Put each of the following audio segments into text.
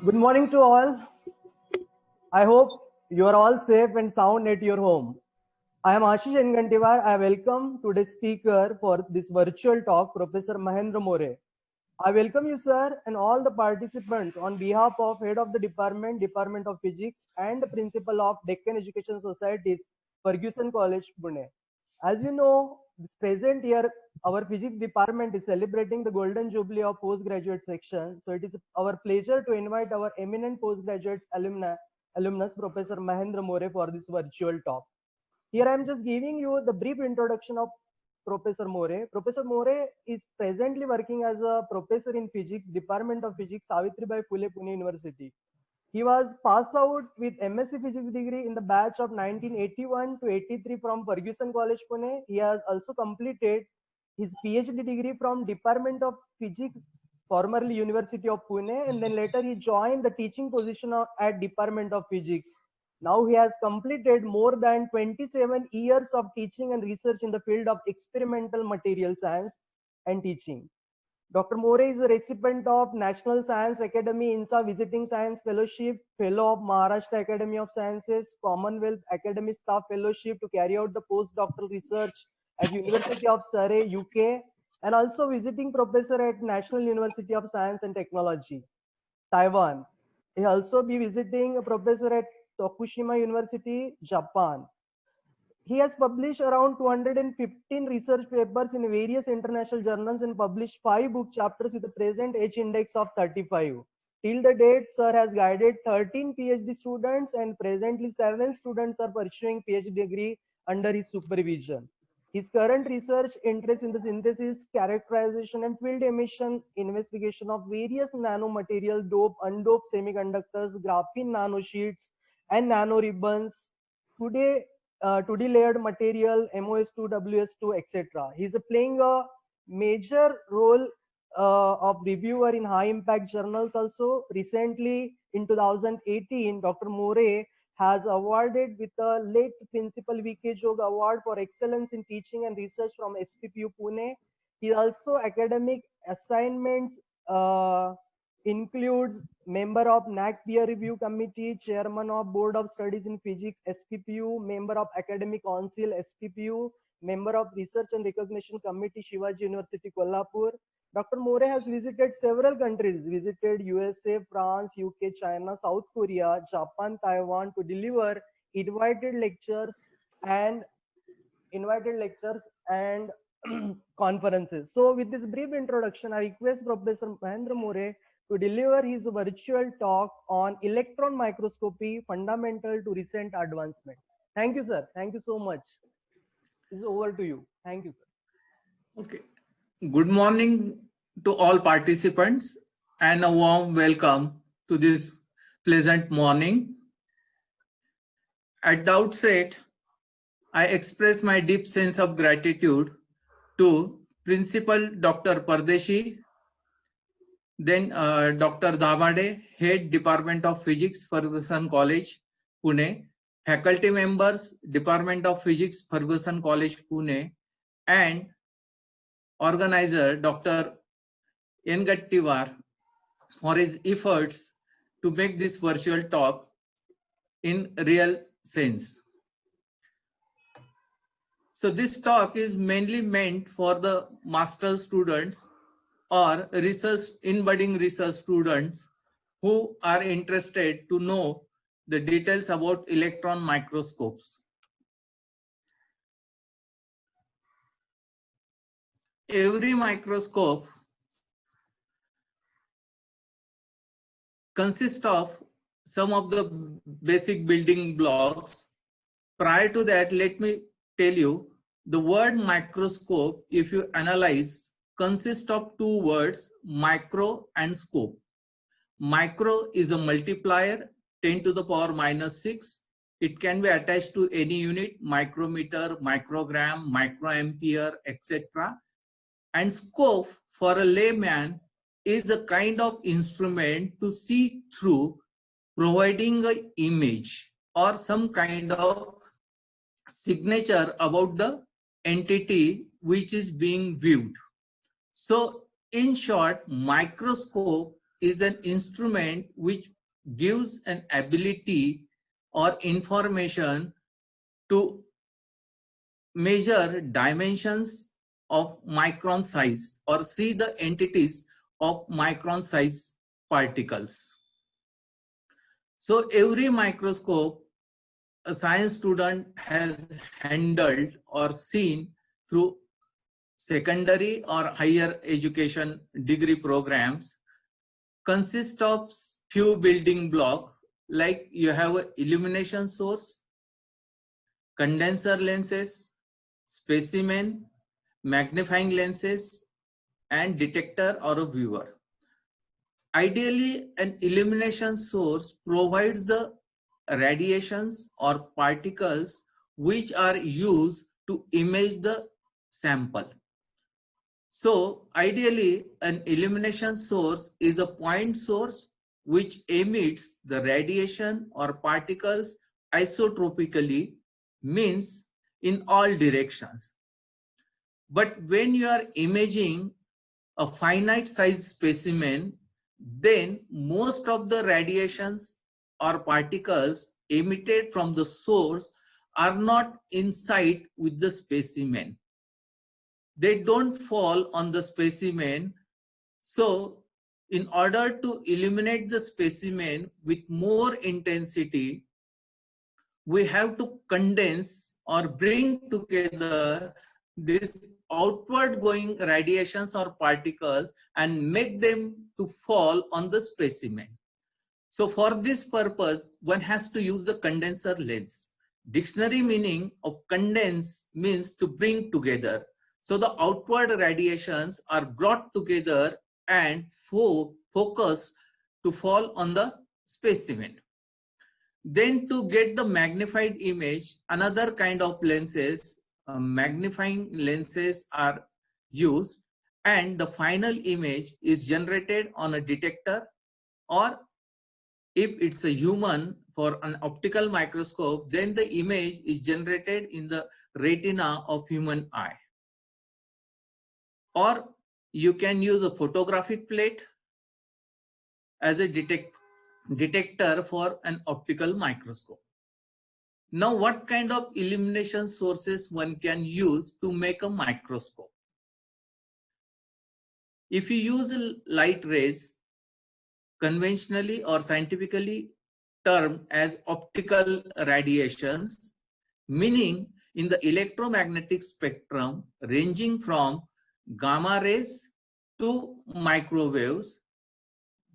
Good morning to all. I hope you are all safe and sound at your home. I am Ashish Engantivar. I welcome today's speaker for this virtual talk, Professor Mahendra More. I welcome you, sir, and all the participants on behalf of Head of the Department, Department of Physics, and the Principal of Deccan Education Societies, Ferguson College, Pune. As you know, this present year, our physics department is celebrating the golden jubilee of postgraduate section. So it is our pleasure to invite our eminent postgraduate alumnus, Professor Mahendra More, for this virtual talk. Here I am just giving you the brief introduction of Professor More. Professor More is presently working as a professor in physics, Department of Physics, Savitribai Phule, Pune University. He was passed out with MSc Physics degree in the batch of 1981 to 83 from Ferguson College, Pune. He has also completed his PhD degree from Department of Physics, formerly University of Pune, and then later he joined the teaching position at Department of Physics. Now he has completed more than 27 years of teaching and research in the field of experimental material science and teaching. Dr. More is a recipient of National Science Academy INSA Visiting Science Fellowship, Fellow of Maharashtra Academy of Sciences, Commonwealth Academy Staff Fellowship to carry out the postdoctoral research at University of Surrey, UK, and also visiting professor at National University of Science and Technology, Taiwan. He also be visiting a professor at Tokushima University, Japan. He has published around 215 research papers in various international journals and published 5 book chapters with a present H index of 35. Till the date, sir has guided 13 PhD students and presently 7 students are pursuing PhD degree under his supervision. His current research interests in the synthesis, characterization, and field emission investigation of various nanomaterial, dope, undoped semiconductors, graphene nanosheets, and nanoribbons. Today, 2D layered material, MOS2, WS2, etc. He's playing a major role of reviewer in high impact journals also. Recently, in 2018, Dr. More has awarded with the late Principal V.K. Jog Award for Excellence in Teaching and Research from SPPU Pune. He also academic assignments includes member of NAC peer review committee, chairman of board of studies in physics SPPU, member of academic council SPPU, member of research and recognition committee Shivaji University Kolhapur. Dr. More has visited several countries, visited USA, France, UK, China, South Korea, Japan, Taiwan to deliver invited lectures and invited lectures and conferences. So with this brief introduction, I request Professor Mahendra More to deliver his virtual talk on electron microscopy, fundamental to recent advancement. Thank you, sir. Thank you so much. This is over to you. Thank you, sir. Okay. Good morning to all participants and a warm welcome to this pleasant morning. At the outset, I express my deep sense of gratitude to Principal Dr. Pardeshi, then Dr. Dhamade, Head Department of Physics, Ferguson College, Pune, faculty members, Department of Physics, Ferguson College, Pune, and organizer Dr. Engattivar for his efforts to make this virtual talk in real sense. So this talk is mainly meant for the master's students or budding research students who are interested to know the details about electron microscopes. Every microscope consists of some of the basic building blocks. Prior to that, let me tell you, the word microscope, if you analyze, consists of two words, micro and scope. Micro is a multiplier, 10 to the power minus 6. It can be attached to any unit, micrometer, microgram, microampere, etc. And scope, for a layman, is a kind of instrument to see through, providing an image or some kind of signature about the entity which is being viewed. So in short, microscope is an instrument which gives an ability or information to measure dimensions of micron size or see the entities of micron size particles. So every microscope a science student has handled or seen through secondary or higher education degree programs consist of few building blocks, like you have an illumination source, condenser lenses, specimen, magnifying lenses, and detector or a viewer. Ideally, an illumination source provides the radiations or particles which are used to image the sample. So ideally, an illumination source is a point source which emits the radiation or particles isotropically, means in all directions. But when you are imaging a finite size specimen, then most of the radiations or particles emitted from the source are not in sight with the specimen. They don't fall on the specimen. So in order to illuminate the specimen with more intensity, we have to condense or bring together this outward going radiations or particles and make them to fall on the specimen. So for this purpose, one has to use the condenser lens. Dictionary meaning of condense means to bring together. So the outward radiations are brought together and focused to fall on the specimen. Then to get the magnified image, another kind of lenses, magnifying lenses are used, and the final image is generated on a detector, or if it's a human for an optical microscope, then the image is generated in the retina of human eye. Or you can use a photographic plate as a detector for an optical microscope. Now, what kind of illumination sources one can use to make a microscope? If you use light rays, conventionally or scientifically termed as optical radiations, meaning in the electromagnetic spectrum ranging from gamma rays to microwaves,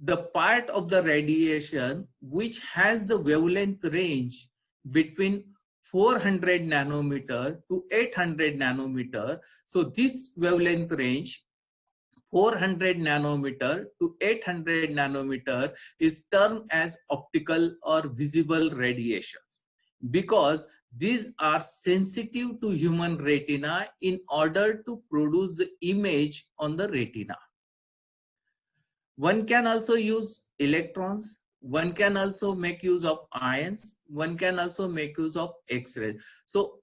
the part of the radiation which has the wavelength range between 400 nanometer to 800 nanometer. So this wavelength range 400 nanometer to 800 nanometer is termed as optical or visible radiations, because these are sensitive to human retina in order to produce the image on the retina. One can also use electrons, one can also make use of ions, one can also make use of X-rays. So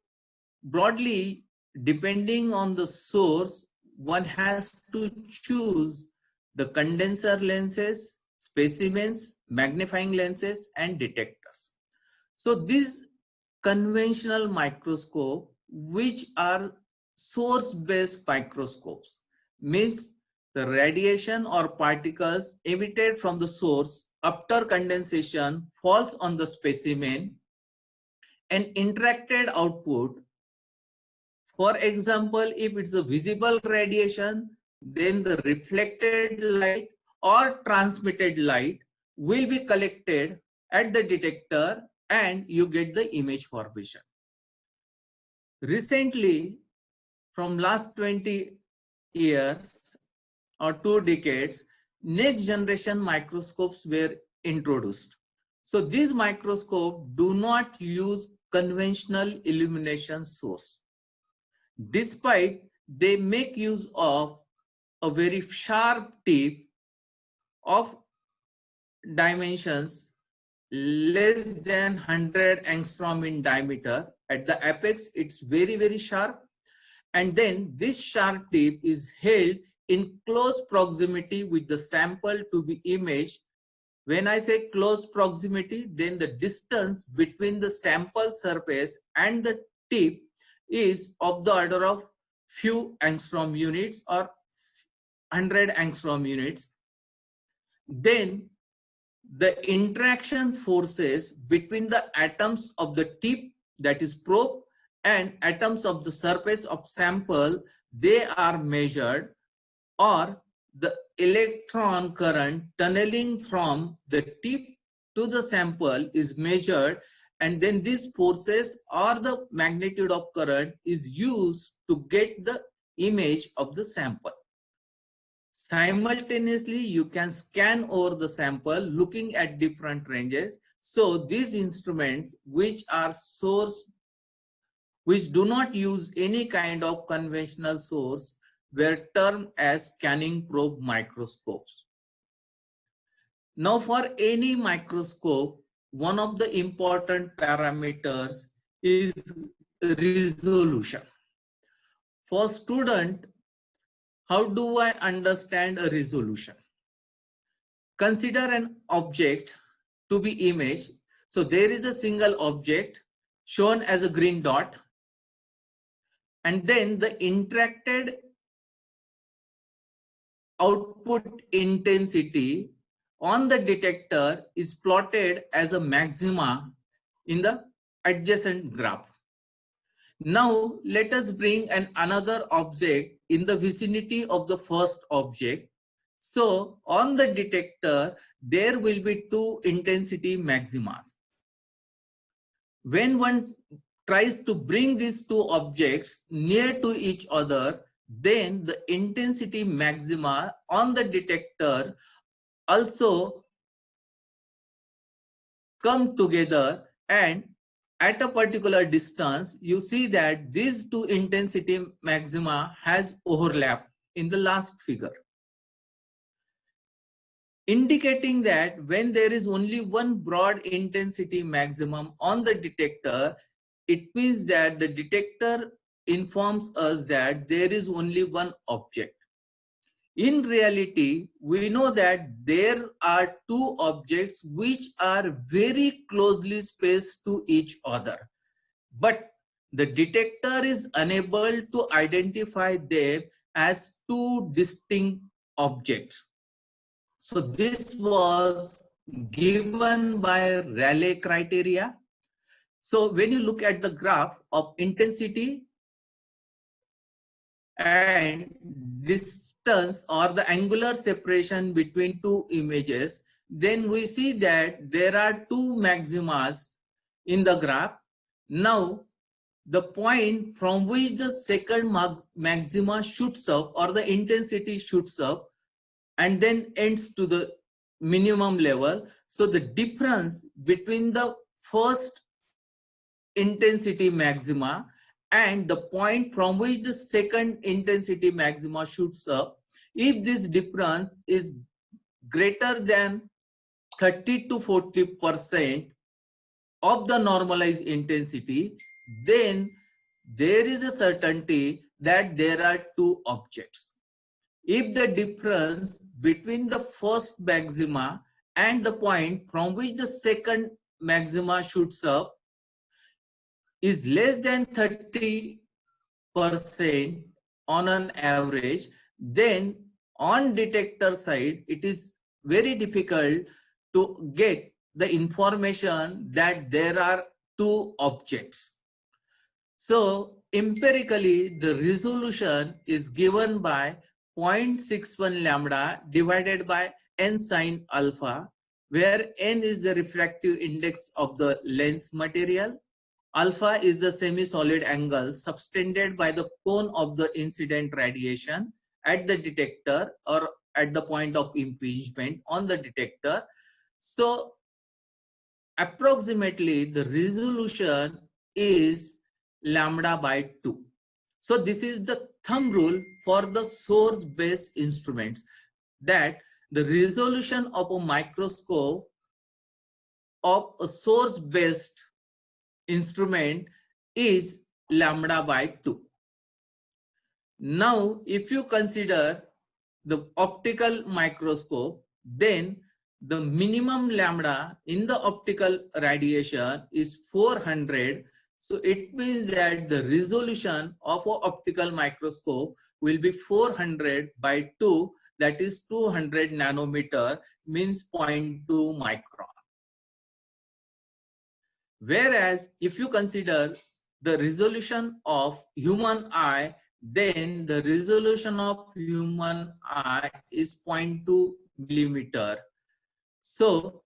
broadly, depending on the source, one has to choose the condenser lenses, specimens, magnifying lenses, and detectors. So these conventional microscopes, which are source-based microscopes, means the radiation or particles emitted from the source after condensation falls on the specimen and interacted output. For example, if it's a visible radiation, then the reflected light or transmitted light will be collected at the detector and you get the image formation. Recently, from last 20 years or 2 decades, next generation microscopes were introduced. So these microscopes do not use conventional illumination source, despite they make use of a very sharp tip of dimensions less than 100 angstrom in diameter. At the apex, it's very, very sharp. And then this sharp tip is held in close proximity with the sample to be imaged. When I say close proximity, then the distance between the sample surface and the tip is of the order of few angstrom units or 100 angstrom units. Then the interaction forces between the atoms of the tip, that is probe, and atoms of the surface of sample, they are measured, or the electron current tunneling from the tip to the sample is measured, and then these forces or the magnitude of current is used to get the image of the sample. Simultaneously, you can scan over the sample looking at different ranges. So these instruments which are source, which do not use any kind of conventional source, were termed as scanning probe microscopes. Now for any microscope, one of the important parameters is resolution. For student, how do I understand a resolution? Consider an object to be imaged. So there is a single object shown as a green dot, and then the interacted output intensity on the detector is plotted as a maxima in the adjacent graph. Now let us bring another object in the vicinity of the first object. So on the detector, there will be two intensity maximas. When one tries to bring these two objects near to each other, then the intensity maxima on the detector also come together, and at a particular distance, you see that these two intensity maxima has overlap in the last figure, indicating that when there is only one broad intensity maximum on the detector, it means that the detector informs us that there is only one object. In reality, we know that there are two objects which are very closely spaced to each other, but the detector is unable to identify them as two distinct objects. So this was given by Rayleigh criteria. So when you look at the graph of intensity and distance or the angular separation between two images, then we see that there are two maximas in the graph. Now the point from which the second maxima shoots up, or the intensity shoots up and then ends to the minimum level. So the difference between the first intensity maxima and the point from which the second intensity maxima shoots up, if this difference is greater than 30 to 40% of the normalized intensity, then there is a certainty that there are two objects. If the difference between the first maxima and the point from which the second maxima shoots up is less than 30% on an average, then on detector side, it is very difficult to get the information that there are two objects. So empirically, the resolution is given by 0.61 lambda divided by n sin alpha, where n is the refractive index of the lens material, alpha is the semi-solid angle subtended by the cone of the incident radiation at the detector or at the point of impingement on the detector. So approximately the resolution is lambda by 2. So this is the thumb rule for the source based instruments, that the resolution of a microscope of a source based instrument is lambda by 2. Now if you consider the optical microscope, then the minimum lambda in the optical radiation is 400. So it means that the resolution of an optical microscope will be 400 by 2, that is 200 nanometer, means 0.2 micron. Whereas if you consider the resolution of human eye, then the resolution of human eye is 0.2 millimeter. So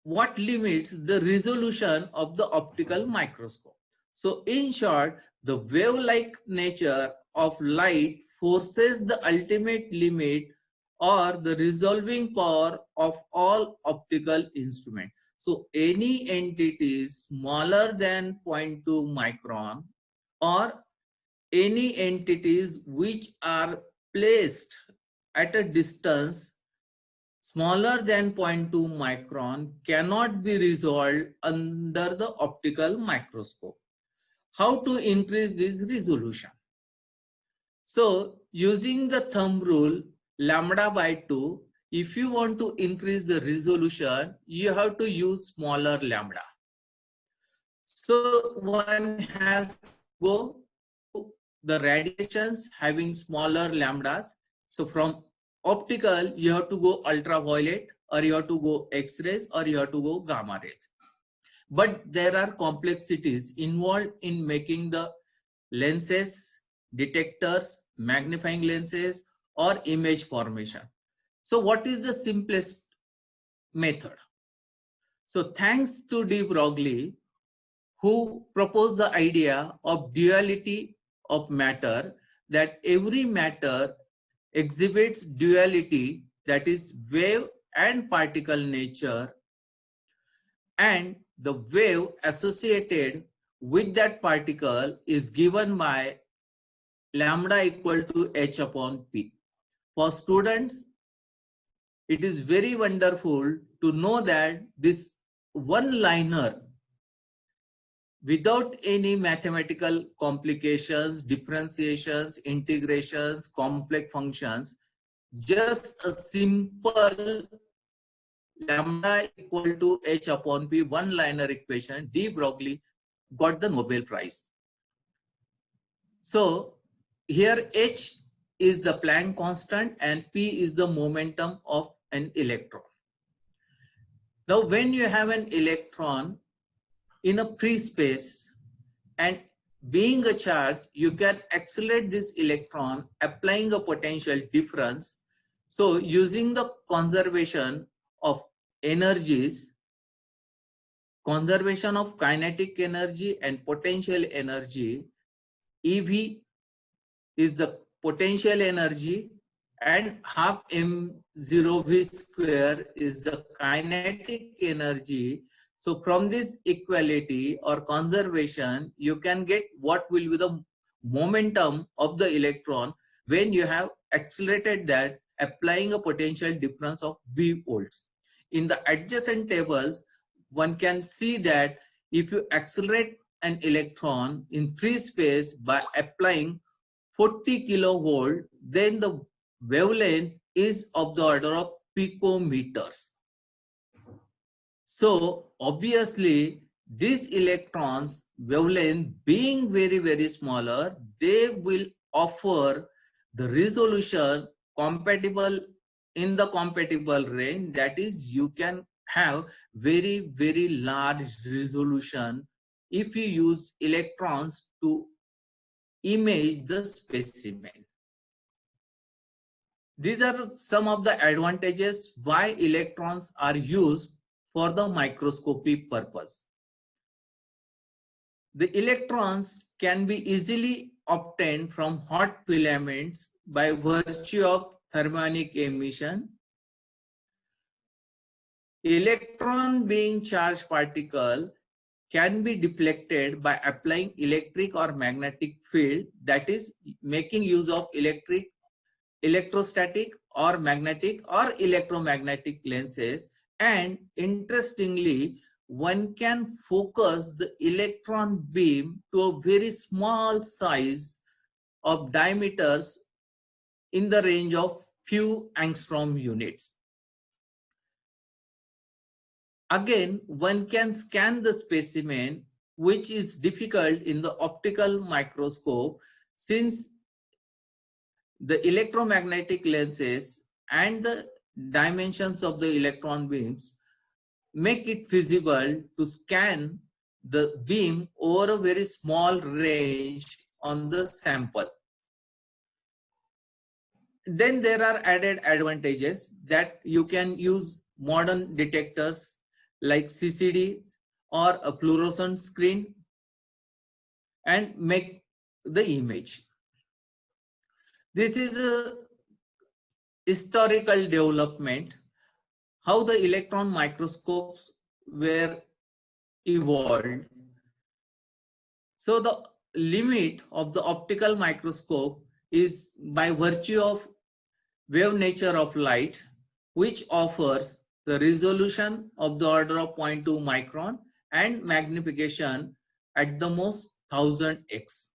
what limits the resolution of the optical microscope? So in short, the wave-like nature of light forces the ultimate limit or the resolving power of all optical instruments. So any entities smaller than 0.2 micron or any entities which are placed at a distance smaller than 0.2 micron cannot be resolved under the optical microscope. How to increase this resolution? So using the thumb rule lambda by 2, if you want to increase the resolution, you have to use smaller lambda. So one has to go to the radiations having smaller lambdas. So from optical, you have to go ultraviolet, or you have to go X-rays, or you have to go gamma rays. But there are complexities involved in making the lenses, detectors, magnifying lenses, or image formation. So what is the simplest method? So thanks to de Broglie, who proposed the idea of duality of matter, that every matter exhibits duality, that is wave and particle nature, and the wave associated with that particle is given by lambda equal to h upon p. For students, it is very wonderful to know that this one-liner, without any mathematical complications, differentiations, integrations, complex functions, just a simple lambda equal to h upon p one-liner equation, de Broglie got the Nobel Prize. So here h is the Planck constant and p is the momentum of an electron. Now when you have an electron in a free space and being a charge, you can accelerate this electron applying a potential difference. So using the conservation of energies, conservation of kinetic energy and potential energy, EV is the potential energy and half m0 v square is the kinetic energy. So from this equality or conservation, you can get what will be the momentum of the electron when you have accelerated that applying a potential difference of v volts. In the adjacent tables, one can see that if you accelerate an electron in free space by applying 40 kilovolt, then the wavelength is of the order of picometers. So obviously these electrons wavelength being very smaller, they will offer the resolution compatible in the compatible range, that is you can have very large resolution if you use electrons to image the specimen. These are some of the advantages why electrons are used for the microscopy purpose. The electrons can be easily obtained from hot filaments by virtue of thermionic emission. Electron being charged particle can be deflected by applying electric or magnetic field, that is making use of electrostatic or magnetic or electromagnetic lenses. And interestingly, one can focus the electron beam to a very small size of diameters in the range of few angstrom units. Again, one can scan the specimen, which is difficult in the optical microscope since the electromagnetic lenses and the dimensions of the electron beams make it feasible to scan the beam over a very small range on the sample. Then there are added advantages that you can use modern detectors like CCD or a fluorescent screen and make the image. This is a historical development, how the electron microscopes were evolved. So the limit of the optical microscope is by virtue of wave nature of light, which offers the resolution of the order of 0.2 micron and magnification at the most 1000x.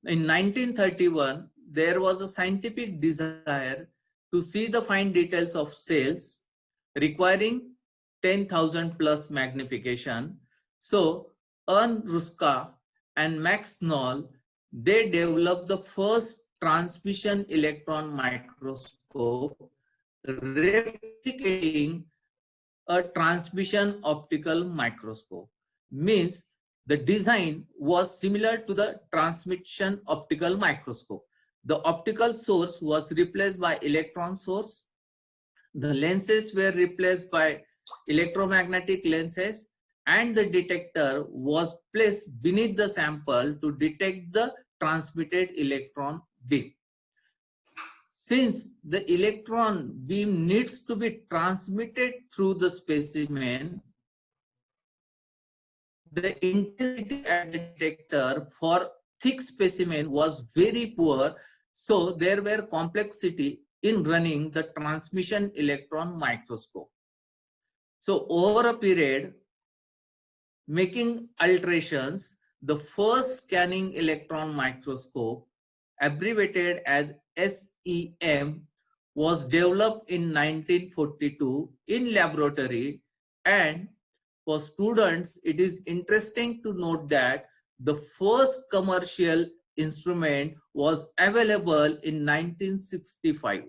In 1931, there was a scientific desire to see the fine details of cells requiring 10,000 plus magnification. So Ernst Ruska and Max Knoll, they developed the first transmission electron microscope replicating a transmission optical microscope. Means the design was similar to the transmission optical microscope. The optical source was replaced by electron source. The lenses were replaced by electromagnetic lenses, and the detector was placed beneath the sample to detect the transmitted electron beam. Since the electron beam needs to be transmitted through the specimen, the intensity at the detector for thick specimen was very poor, so there were complexity in running the transmission electron microscope. So over a period, making alterations, the first scanning electron microscope, abbreviated as SEM, was developed in 1942 in laboratory. And for students, it is interesting to note that the first commercial instrument was available in 1965.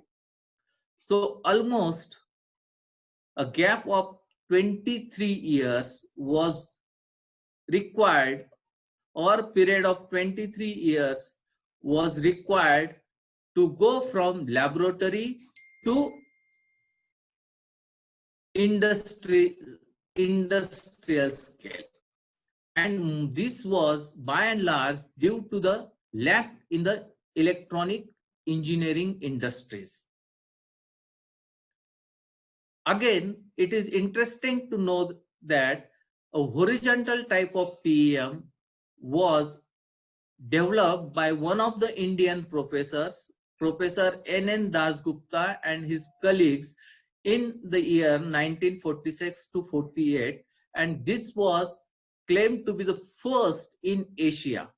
So almost a gap of 23 years was required, or period of 23 years was required to go from laboratory to industrial scale. And this was by and large due to the lack in the electronic engineering industries. Again, it is interesting to know that a horizontal type of TEM was developed by one of the Indian professors, Professor N.N. Dasgupta and his colleagues in the year 1946 to 48, and this was claimed to be the first in Asia.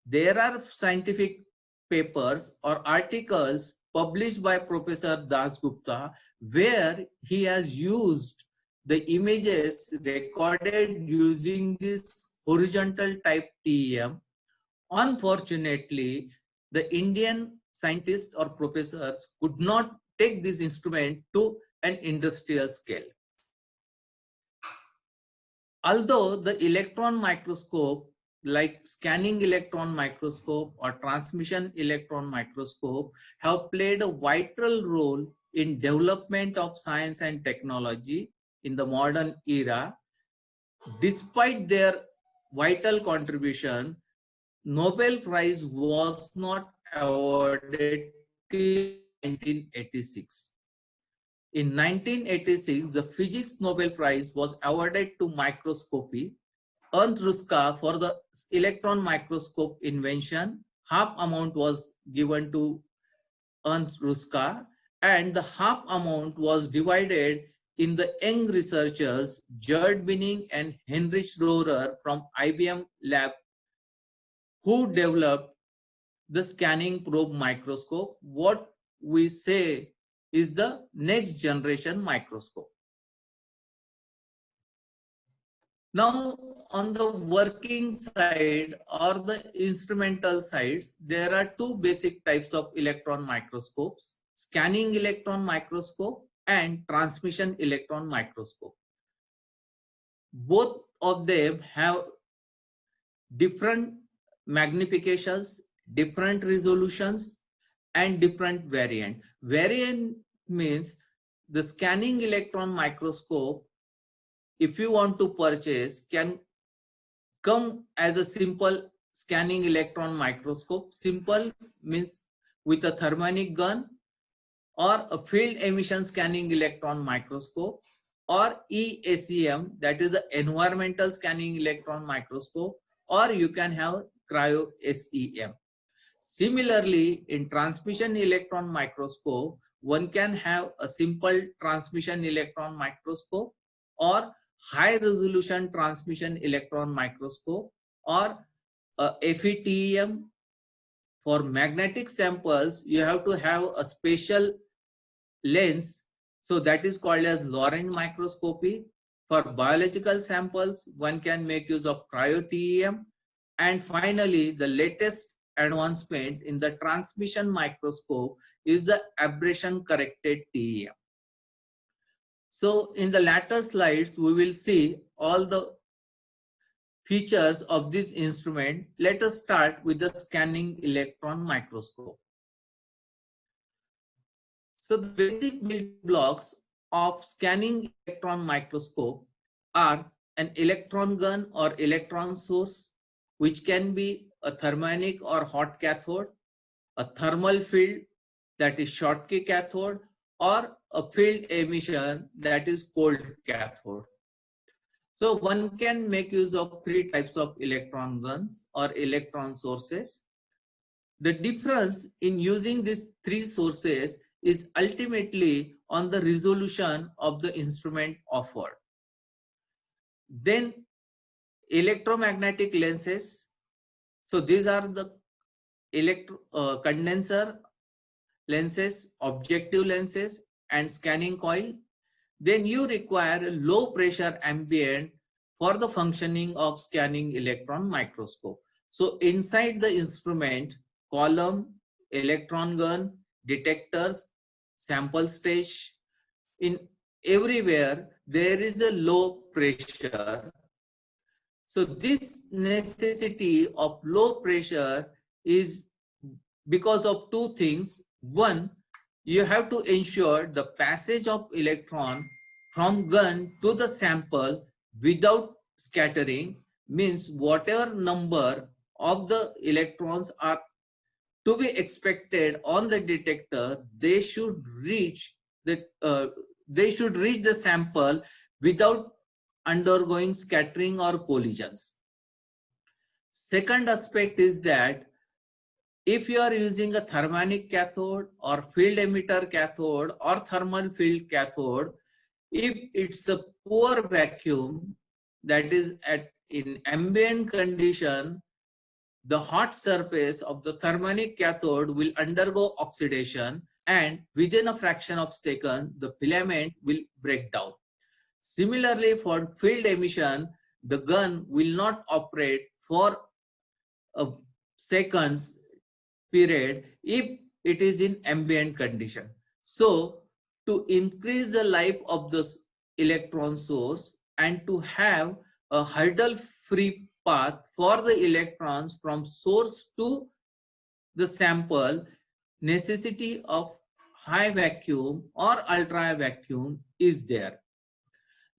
There are scientific papers or articles published by Professor Dasgupta where he has used the images recorded using this horizontal type TEM. Unfortunately, the Indian scientists or professors could not take this instrument to an industrial scale. Although the electron microscope, like scanning electron microscope or transmission electron microscope, have played a vital role in development of science and technology in the modern era, despite their vital contribution, Nobel Prize was not awarded till 1986. In 1986, the Physics Nobel Prize was awarded to microscopy. Ernst Ruska for the electron microscope invention. Half amount was given to Ernst Ruska, and the half amount was divided in the young researchers Gerd Binning and Heinrich Rohrer from IBM lab, who developed the scanning probe microscope, what we say is the next generation microscope. Now, on the working side or the instrumental sides, there are two basic types of electron microscopes: scanning electron microscope and transmission electron microscope. Both of them have different magnifications, different resolutions, and different variant. Variant means the scanning electron microscope, if you want to purchase, can come as a simple scanning electron microscope. Simple means with a thermionic gun, or a field emission scanning electron microscope, or ESEM, that is the environmental scanning electron microscope, or you can have cryo SEM. Similarly, in transmission electron microscope, one can have a simple transmission electron microscope, or high resolution transmission electron microscope, or FETEM. For magnetic samples, you have to have a special lens, so that is called as Lorentz microscopy. For biological samples, one can make use of cryo-TEM. And finally, the latest advancement in the transmission microscope is the aberration corrected TEM. So in the latter slides, we will see all the features of this instrument. Let us start with the scanning electron microscope. So the basic building blocks of scanning electron microscope are an electron gun or electron source, which can be a thermionic or hot cathode, a thermal field, that is Schottky cathode, or a field emission, that is cold cathode. So one can make use of three types of electron guns or electron sources. The difference in using these three sources is ultimately on the resolution of the instrument offered. Then electromagnetic lenses. So these are the condenser lenses, objective lenses, and scanning coil. Then you require a low pressure ambient for the functioning of scanning electron microscope. So inside the instrument, column, electron gun, detectors, sample stage, in everywhere there is a low pressure. So this necessity of low pressure is because of two things. One, you have to ensure the passage of electron from gun to the sample without scattering, means whatever number of the electrons are to be expected on the detector, they should reach the sample without undergoing scattering or collisions. Second aspect is that if you are using a thermionic cathode or field emitter cathode or thermal field cathode, if it's a poor vacuum, that is in ambient condition, the hot surface of the thermionic cathode will undergo oxidation, and within a fraction of a second, the filament will break down. Similarly, for field emission, the gun will not operate for a seconds period if it is in ambient condition. So to increase the life of this electron source and to have a hurdle free path for the electrons from source to the sample, necessity of high vacuum or ultra vacuum is there.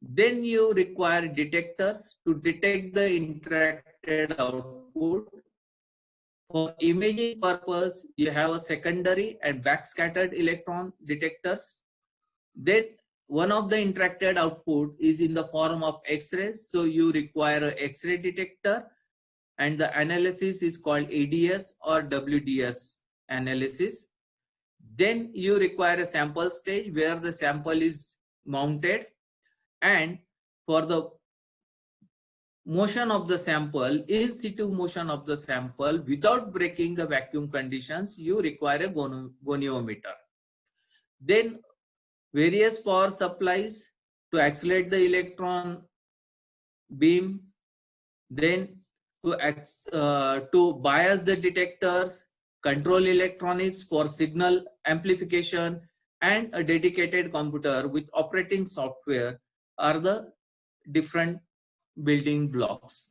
Then you require detectors to detect the interacted output. For imaging purpose, you have a secondary and backscattered electron detectors. Then one of the interacted output is in the form of X-rays. So you require an X-ray detector, and the analysis is called ADS or WDS analysis. Then you require a sample stage where the sample is mounted, and for the motion of the sample, in situ motion of the sample without breaking the vacuum conditions, you require a goniometer. Then various power supplies to accelerate the electron beam, then to bias the detectors, control electronics for signal amplification, and a dedicated computer with operating software are the different building blocks.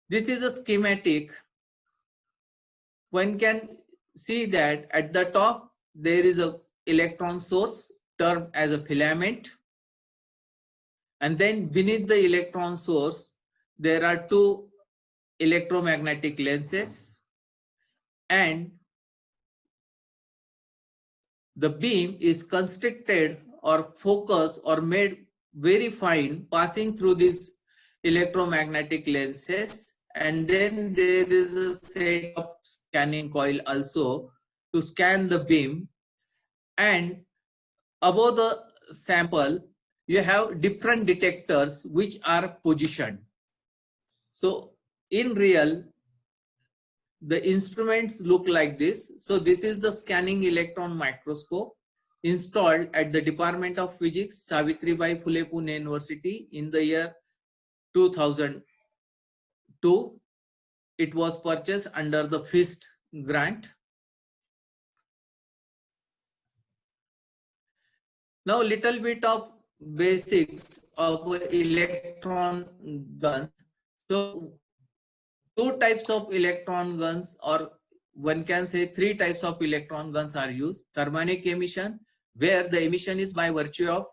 This is a schematic. One can see that at the top there is a electron source termed as a filament, and then beneath the electron source there are two electromagnetic lenses, and the beam is constricted or focused or made very fine passing through these electromagnetic lenses, and then there is a set of scanning coil also to scan the beam, and above the sample you have different detectors which are positioned. So in real the instruments look like this. So this is the scanning electron microscope installed at the Department of Physics, Savitribai Phule Pune University in the year 2002. It was purchased under the FIST grant. Now little bit of basics of electron guns. So two types of electron guns, or one can say three types of electron guns are used. Thermionic emission, where the emission is by virtue of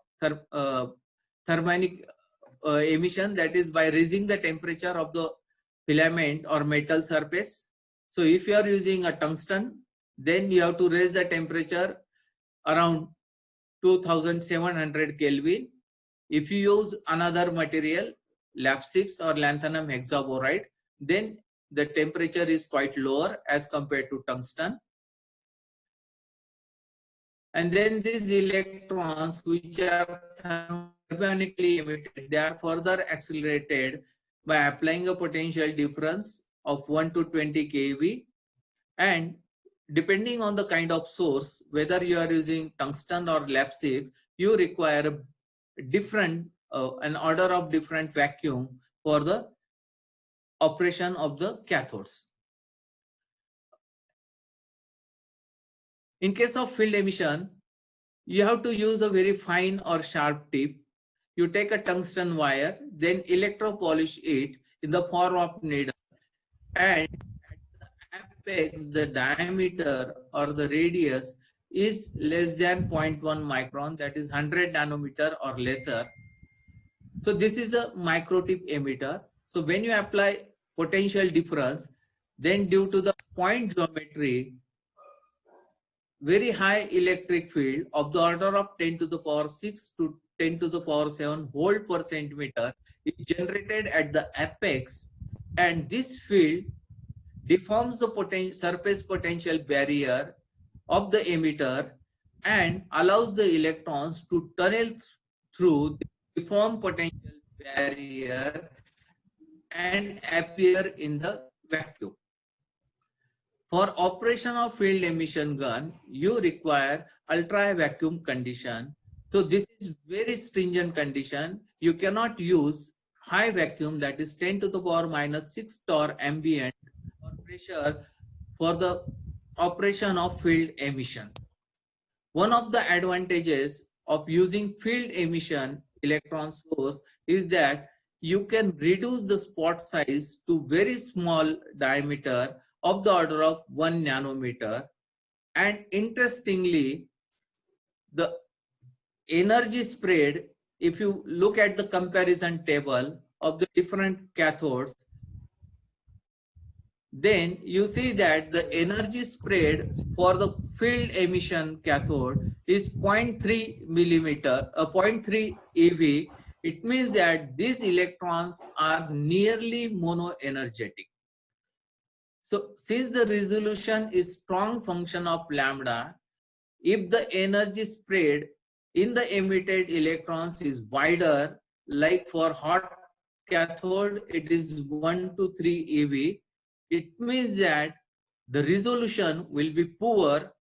thermionic emission, that is by raising the temperature of the filament or metal surface. So if you are using a tungsten, then you have to raise the temperature around 2700 Kelvin. If you use another material, LAP6 or lanthanum hexaboride, then the temperature is quite lower as compared to tungsten. And then these electrons which are thermionically emitted, they are further accelerated by applying a potential difference of 1 to 20 keV, and depending on the kind of source, whether you are using tungsten or LAP6, you require a different an order of different vacuum for the operation of the cathodes. In case of field emission, you have to use a very fine or sharp tip. You take a tungsten wire, then electropolish it in the form of needle, and at the apex the diameter or the radius is less than 0.1 micron, that is 100 nanometer or lesser. So this is a microtip emitter. So when you apply potential difference, then due to the point geometry, very high electric field of the order of 10 to the power 6 to 10 to the power 7 volt per centimeter is generated at the apex, and this field deforms the surface potential barrier of the emitter and allows the electrons to tunnel through the deformed potential barrier and appear in the vacuum. For operation of field emission gun, you require ultra vacuum condition. So this is very stringent condition. You cannot use high vacuum, that is 10 to the power minus 6 torr ambient or pressure for the operation of field emission. One of the advantages of using field emission electron source is that you can reduce the spot size to very small diameter of the order of 1 nanometer, and interestingly the energy spread, if you look at the comparison table of the different cathodes, then you see that the energy spread for the field emission cathode is 0.3 millimeter, 0.3 eV. It means that these electrons are nearly monoenergetic. So since the resolution is strong function of lambda, if the energy spread in the emitted electrons is wider, like for hot cathode, it is 1 to 3 eV. It means that the resolution will be poor.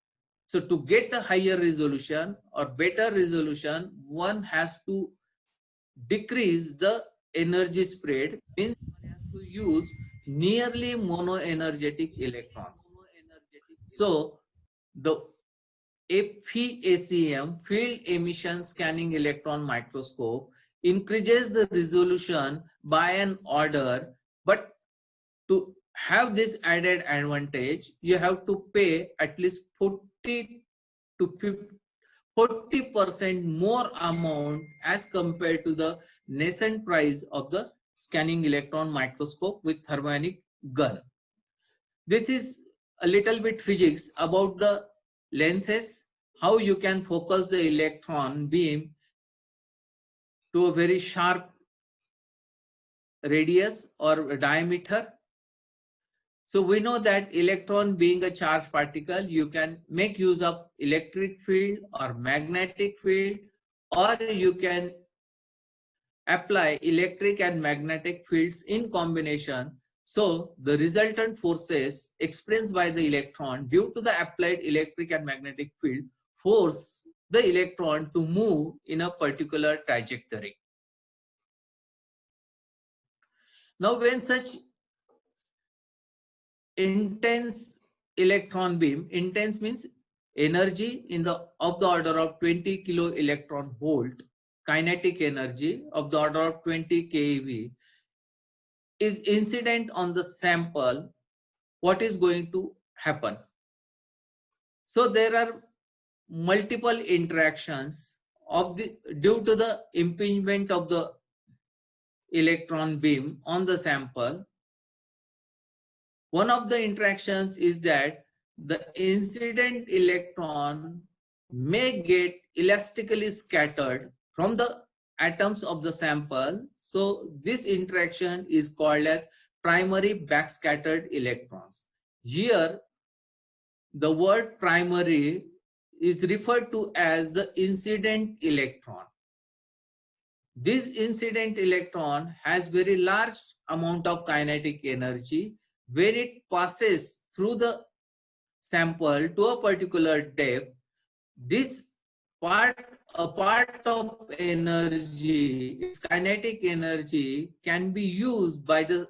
So to get a higher resolution or better resolution, one has to decrease the energy spread, means one has to use nearly monoenergetic electrons. So the FEACM, field emission scanning electron microscope, increases the resolution by an order, but to have this added advantage, you have to pay at least 40 to 40% more amount as compared to the nascent price of the scanning electron microscope with thermionic gun. This is a little bit physics about the lenses, how you can focus the electron beam to a very sharp radius or diameter. So we know that electron being a charged particle, you can make use of electric field or magnetic field, or you can apply electric and magnetic fields in combination. So the resultant forces experienced by the electron due to the applied electric and magnetic field force the electron to move in a particular trajectory. Now when such intense electron beam, intense means energy of the order of 20 kilo electron volt, kinetic energy of the order of 20 keV is incident on the sample, what is going to happen? So there are multiple interactions due to the impingement of the electron beam on the sample. One of the interactions is that the incident electron may get elastically scattered from the atoms of the sample. So this interaction is called as primary backscattered electrons. Here the word primary is referred to as the incident electron. This incident electron has very large amount of kinetic energy. When it passes through the sample to a particular depth, this a part of energy, its kinetic energy, can be used by the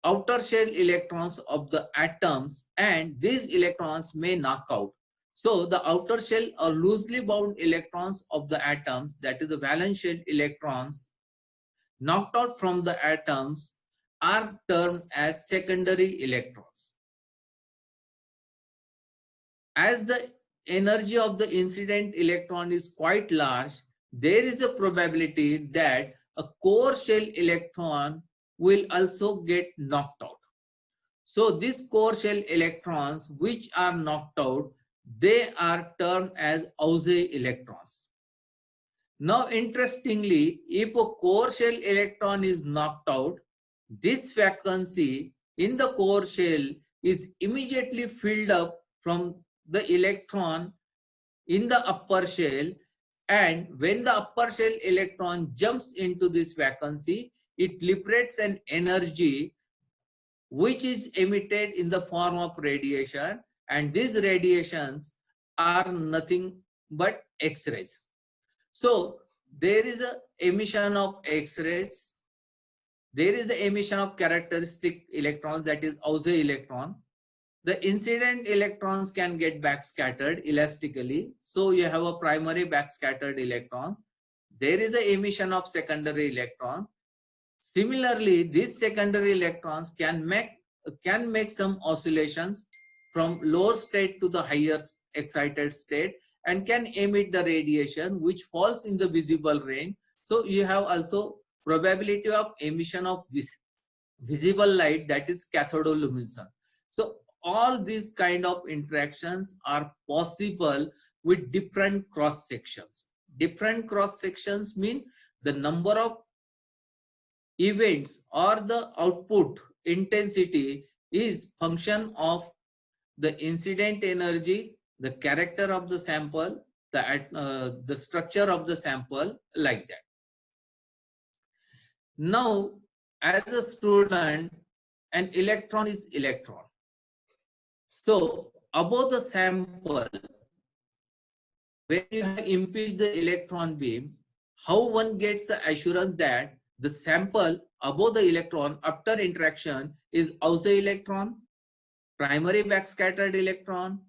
outer shell electrons of the atoms, and these electrons may knock out. So the outer shell or loosely bound electrons of the atoms, that is the valence shell electrons, knocked out from the atoms, are termed as secondary electrons. As the energy of the incident electron is quite large, there is a probability that a core shell electron will also get knocked out. So these core shell electrons which are knocked out, they are termed as Auger electrons. Now interestingly, if a core shell electron is knocked out, this vacancy in the core shell is immediately filled up from the electron in the upper shell, and when the upper shell electron jumps into this vacancy, it liberates an energy which is emitted in the form of radiation, and these radiations are nothing but X-rays. So there is an emission of X-rays, there is the emission of characteristic electrons, that is Auger electron. The incident electrons can get backscattered elastically, so you have a primary backscattered electron. There is the emission of secondary electron. Similarly, these secondary electrons can make some oscillations from lower state to the higher excited state, and can emit the radiation which falls in the visible range. So you have also probability of emission of visible light, that is cathodoluminescence. So all these kind of interactions are possible with different cross sections. Different cross sections mean the number of events or the output intensity is function of the incident energy, the character of the sample, the structure of the sample, like that. Now as a student, an electron is electron. So above the sample, when you have impeached the electron beam, how one gets the assurance that the sample above the electron after interaction is also electron, primary backscattered electron,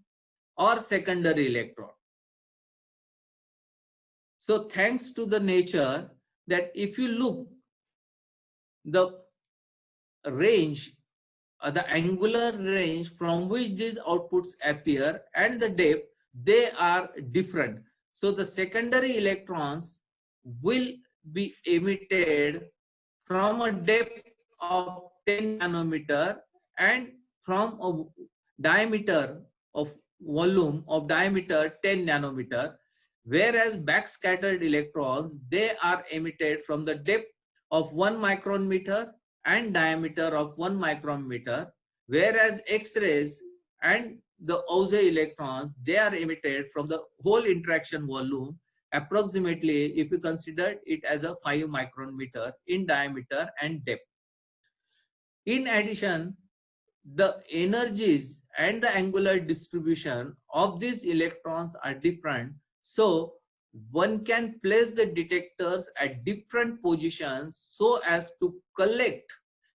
or secondary electron. So thanks to the nature that if you look the range, the angular range from which these outputs appear and the depth, they are different. So the secondary electrons will be emitted from a depth of 10 nanometer and from a diameter of volume of diameter 10 nanometer, whereas backscattered electrons, they are emitted from the depth of 1 micrometer and diameter of 1 micrometer, whereas X-rays and the Auger electrons, they are emitted from the whole interaction volume, approximately if you consider it as a 5 micrometer in diameter and depth. In addition, the energies and the angular distribution of these electrons are different. So one can place the detectors at different positions so as to collect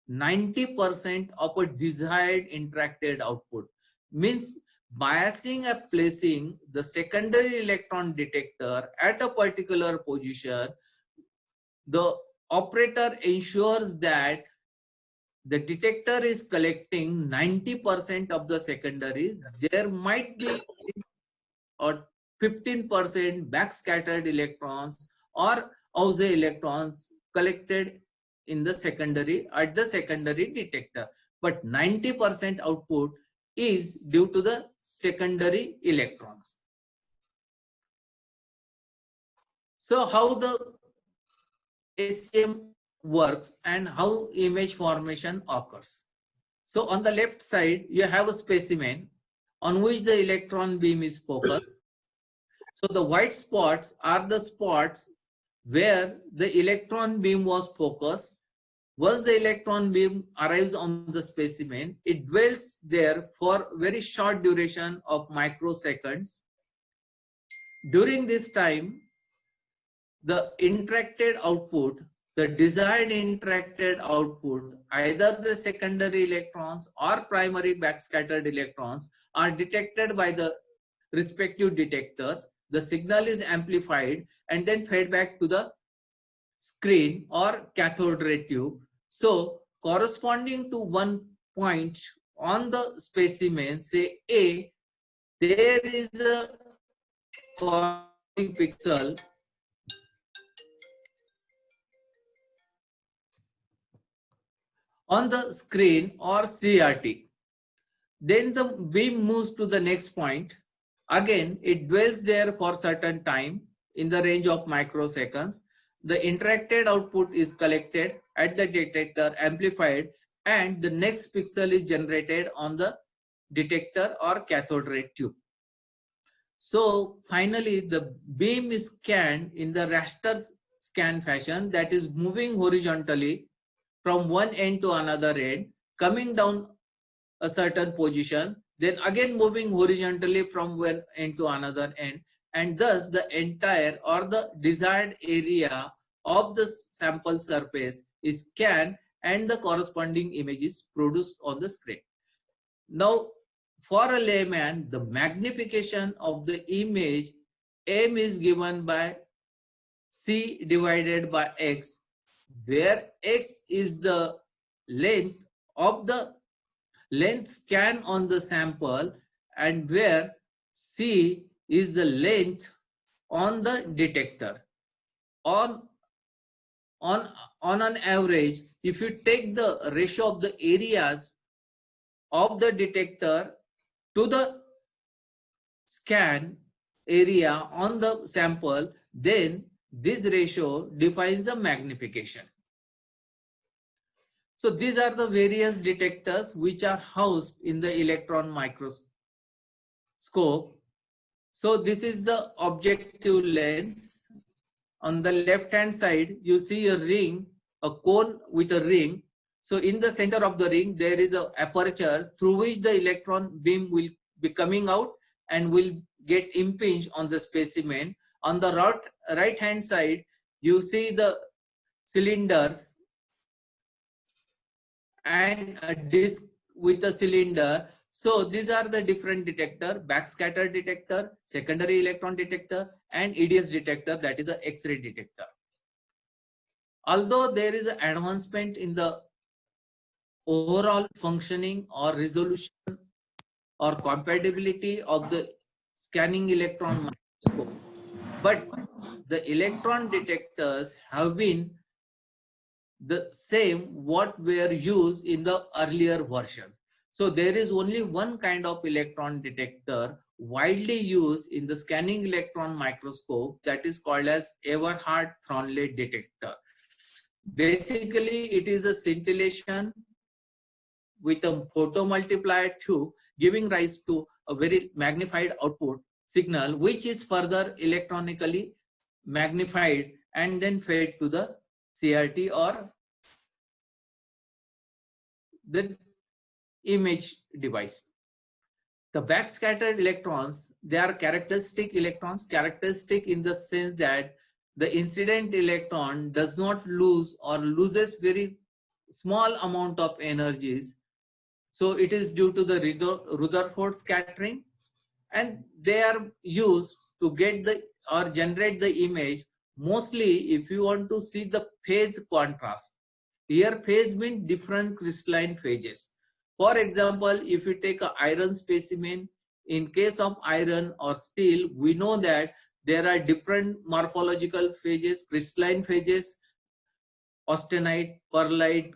90% of a desired interacted output. Means biasing and placing the secondary electron detector at a particular position, the operator ensures that the detector is collecting 90% of the secondary. There might be or 15% backscattered electrons or Auger electrons collected in the secondary at the secondary detector, but 90% output is due to the secondary electrons. So how the SEM works and how image formation occurs. So on the left side, you have a specimen on which the electron beam is focused. So the white spots are the spots where the electron beam was focused. Once the electron beam arrives on the specimen, it dwells there for very short duration of microseconds. During this time, the interacted output, the desired interacted output, either the secondary electrons or primary backscattered electrons are detected by the respective detectors. The signal is amplified and then fed back to the screen or cathode ray tube. So corresponding to one point on the specimen, say A, there is a corresponding pixel on the screen or CRT. Then the beam moves to the next point. Again, it dwells there for certain time in the range of microseconds. The interacted output is collected at the detector, amplified, and the next pixel is generated on the detector or cathode ray tube. So finally, the beam is scanned in the raster scan fashion, that is moving horizontally from one end to another end, coming down a certain position, then again moving horizontally from one end to another end, and thus the entire or the desired area of the sample surface is scanned and the corresponding image is produced on the screen. Now, for a layman, the magnification of the image M is given by C divided by X, where X is the length of the length scan on the sample and where C is the length on the detector. On an average, if you take the ratio of the areas of the detector to the scan area on the sample, then this ratio defines the magnification. So these are the various detectors which are housed in the electron microscope. So this is the objective lens. On the left hand side, you see a ring a cone with a ring. So in the center of the ring, there is an aperture through which the electron beam will be coming out and will get impinged on the specimen. On the right hand side, you see the cylinders and a disc with a cylinder. So these are the different detector: backscatter detector, secondary electron detector, and EDS detector, that is the X-ray detector. Although there is an advancement in the overall functioning or resolution or compatibility of the scanning electron microscope, but the electron detectors have been the same what were used in the earlier versions. So there is only one kind of electron detector widely used in the scanning electron microscope, that is called as Everhard Thornley detector. Basically, it is a scintillation with a photomultiplier tube giving rise to a very magnified output signal, which is further electronically magnified and then fed to the CRT or the image device. The backscattered electrons, they are characteristic electrons, characteristic in the sense that the incident electron does not lose or loses very small amount of energies. So it is due to the Rutherford scattering, and they are used to get the or generate the image. Mostly if you want to see the phase contrast, here phase means different crystalline phases. For example, if you take an iron specimen, in case of iron or steel, we know that there are different morphological phases, crystalline phases: austenite, pearlite,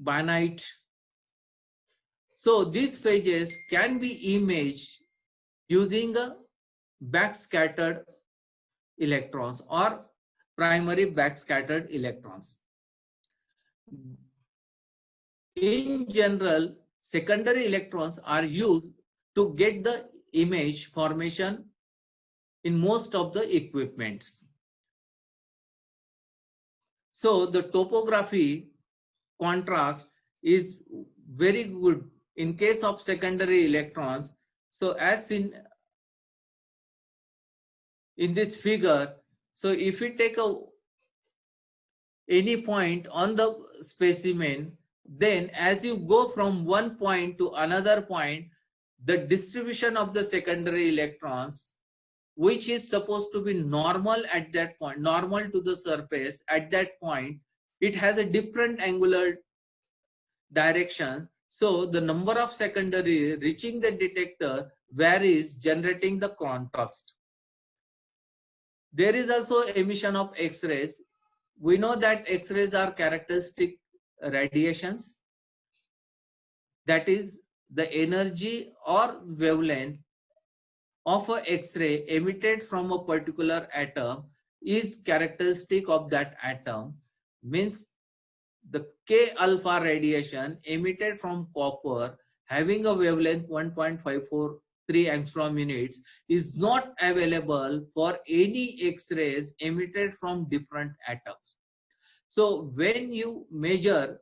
bainite. So these phases can be imaged using a backscattered electrons or primary backscattered electrons. In general, secondary electrons are used to get the image formation in most of the equipments. So the topography contrast is very good in case of secondary electrons. So as in this figure, so if we take any point on the specimen, then as you go from one point to another point, the distribution of the secondary electrons, which is supposed to be normal at that point, normal to the surface at that point, it has a different angular direction. So the number of secondary reaching the detector varies, generating the contrast. There is also emission of X-rays. We know that X-rays are characteristic radiations, that is the energy or wavelength of a X-ray emitted from a particular atom is characteristic of that atom. Means the K alpha radiation emitted from copper having a wavelength 1.543 angstrom units is not available for any X-rays emitted from different atoms. So when you measure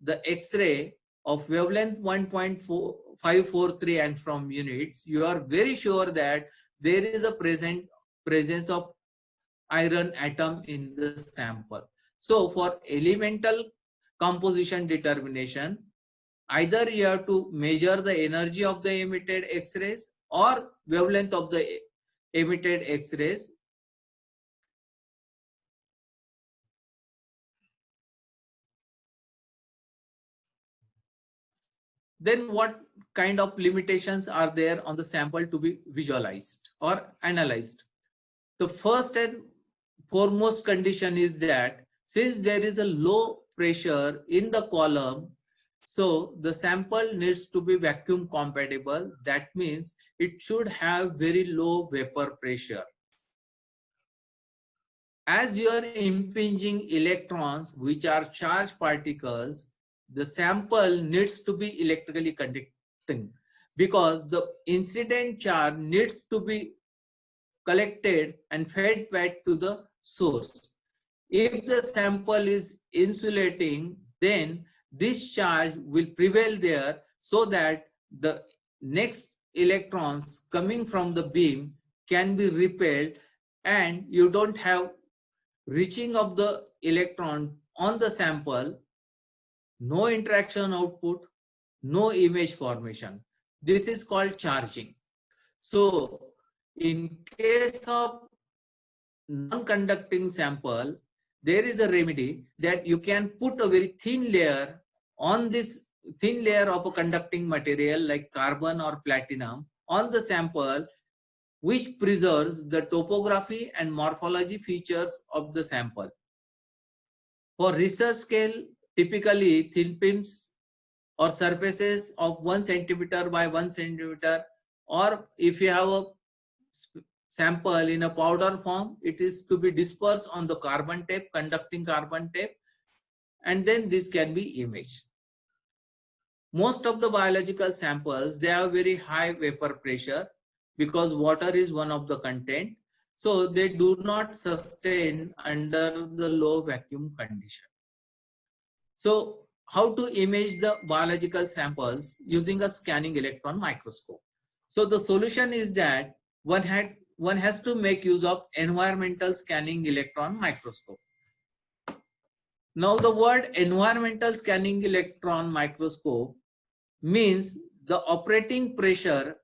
the X-ray of wavelength 1.543 angstrom units, you are very sure that there is a presence of iron atom in the sample. So for elemental composition determination, either you have to measure the energy of the emitted X-rays or wavelength of the emitted X-rays. Then what kind of limitations are there on the sample to be visualized or analyzed? The first and foremost condition is that since there is a low pressure in the column, so the sample needs to be vacuum compatible. That means it should have very low vapor pressure. As you are impinging electrons, which are charged particles, the sample needs to be electrically conducting, because the incident charge needs to be collected and fed back to the source. If the sample is insulating, then this charge will prevail there so that the next electrons coming from the beam can be repelled and you don't have reaching of the electron on the sample, no interaction output, no image formation. This is called charging. So in case of non-conducting sample, there is a remedy that you can put a very thin layer on this thin layer of a conducting material like carbon or platinum on the sample, which preserves the topography and morphology features of the sample. For research scale, typically thin films or surfaces of 1 centimeter by 1 centimeter, or if you have a sample in a powder form, it is to be dispersed on the carbon tape, conducting carbon tape, and then this can be imaged. Most of the biological samples, they have very high vapor pressure because water is one of the content. So they do not sustain under the low vacuum condition. So how to image the biological samples using a scanning electron microscope? So the solution is that one has to make use of environmental scanning electron microscope. Now the word environmental scanning electron microscope means the operating pressure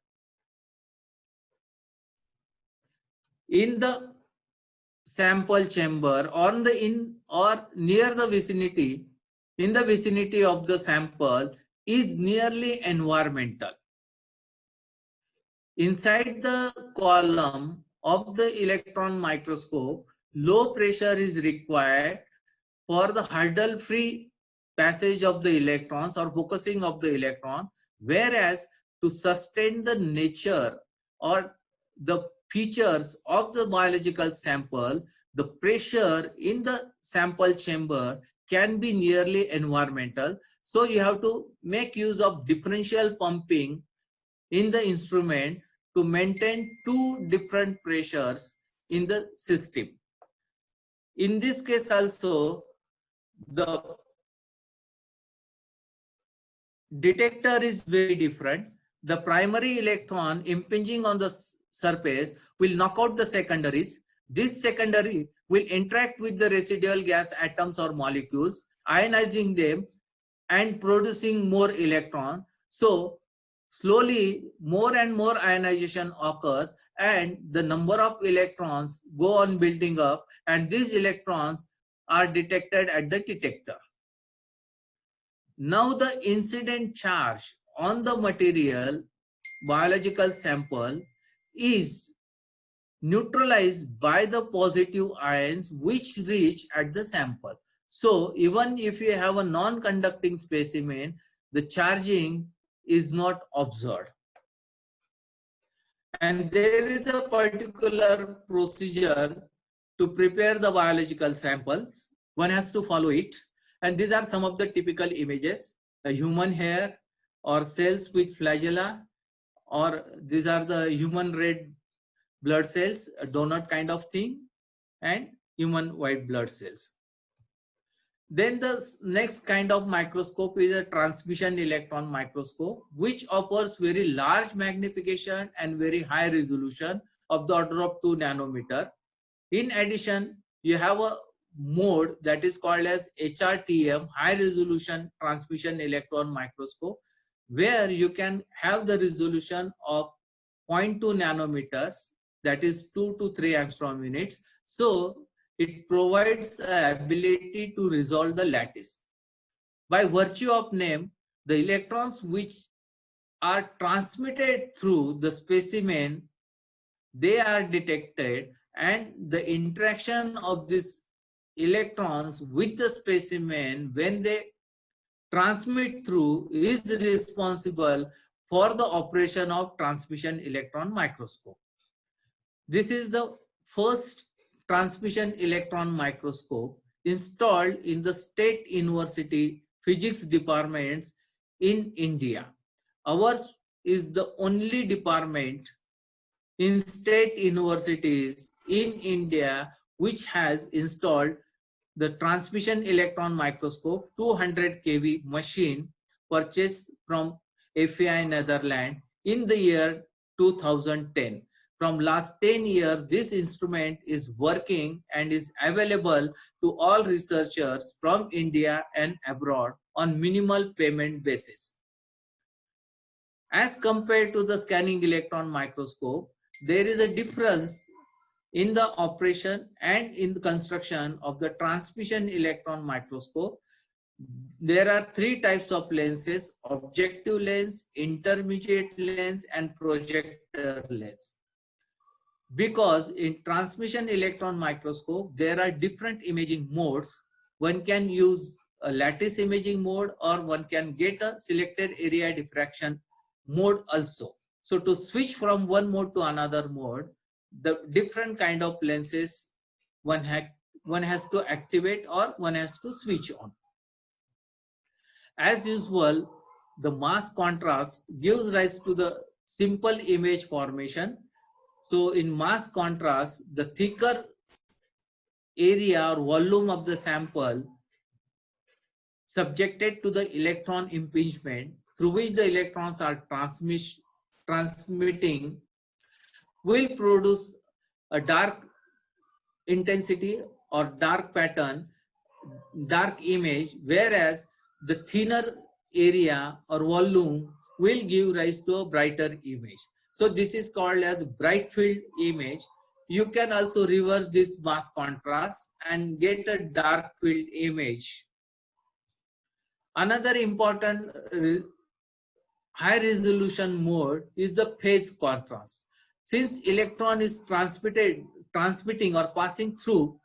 in the sample chamber or near the vicinity, in the vicinity of the sample is nearly environmental. Inside the column of the electron microscope, low pressure is required for the hurdle-free passage of the electrons or focusing of the electron, whereas to sustain the nature or the features of the biological sample, the pressure in the sample chamber can be nearly environmental. So you have to make use of differential pumping in the instrument to maintain two different pressures in the system. In this case also, the detector is very different. The primary electron impinging on the surface will knock out the secondaries. This secondary will interact with the residual gas atoms or molecules, ionizing them and producing more electron. So slowly more and more ionization occurs and the number of electrons go on building up, and these electrons are detected at the detector. Now the incident charge on the material biological sample is neutralized by the positive ions which reach at the sample. So even if you have a non-conducting specimen, the charging is not observed. And there is a particular procedure to prepare the biological samples. One has to follow it. And these are some of the typical images: a human hair or cells with flagella, or these are the human red blood cells, a donut kind of thing, and human white blood cells. Then the next kind of microscope is a transmission electron microscope, which offers very large magnification and very high resolution of the order of 2 nanometer. In addition, you have a mode that is called as HRTM, high resolution transmission electron microscope, where you can have the resolution of 0.2 nanometers, that is 2 to 3 angstrom units. So it provides the ability to resolve the lattice. By virtue of name, the electrons which are transmitted through the specimen, they are detected, and the interaction of these electrons with the specimen when they transmit through is responsible for the operation of transmission electron microscope. This is the first transmission electron microscope installed in the State University Physics departments in India. Ours is the only department in state universities in India which has installed the transmission electron microscope 200 kV machine purchased from FAI Netherlands in the year 2010. From last 10 years, this instrument is working and is available to all researchers from India and abroad on minimal payment basis. As compared to the scanning electron microscope, there is a difference in the operation and in the construction of the transmission electron microscope. There are three types of lenses: objective lens, intermediate lens, and projector lens. Because in transmission electron microscope, there are different imaging modes. One can use a lattice imaging mode, or one can get a selected area diffraction mode also. So to switch from one mode to another mode, the different kind of lenses one has to activate or one has to switch on. As usual, the mass contrast gives rise to the simple image formation. So in mass contrast, the thicker area or volume of the sample subjected to the electron impingement through which the electrons are transmitting will produce a dark intensity or dark pattern, dark image, whereas the thinner area or volume will give rise to a brighter image. So this is called as bright field image. You can also reverse this mass contrast and get a dark field image. Another important high resolution mode is the phase contrast. Since electron is transmitting or passing through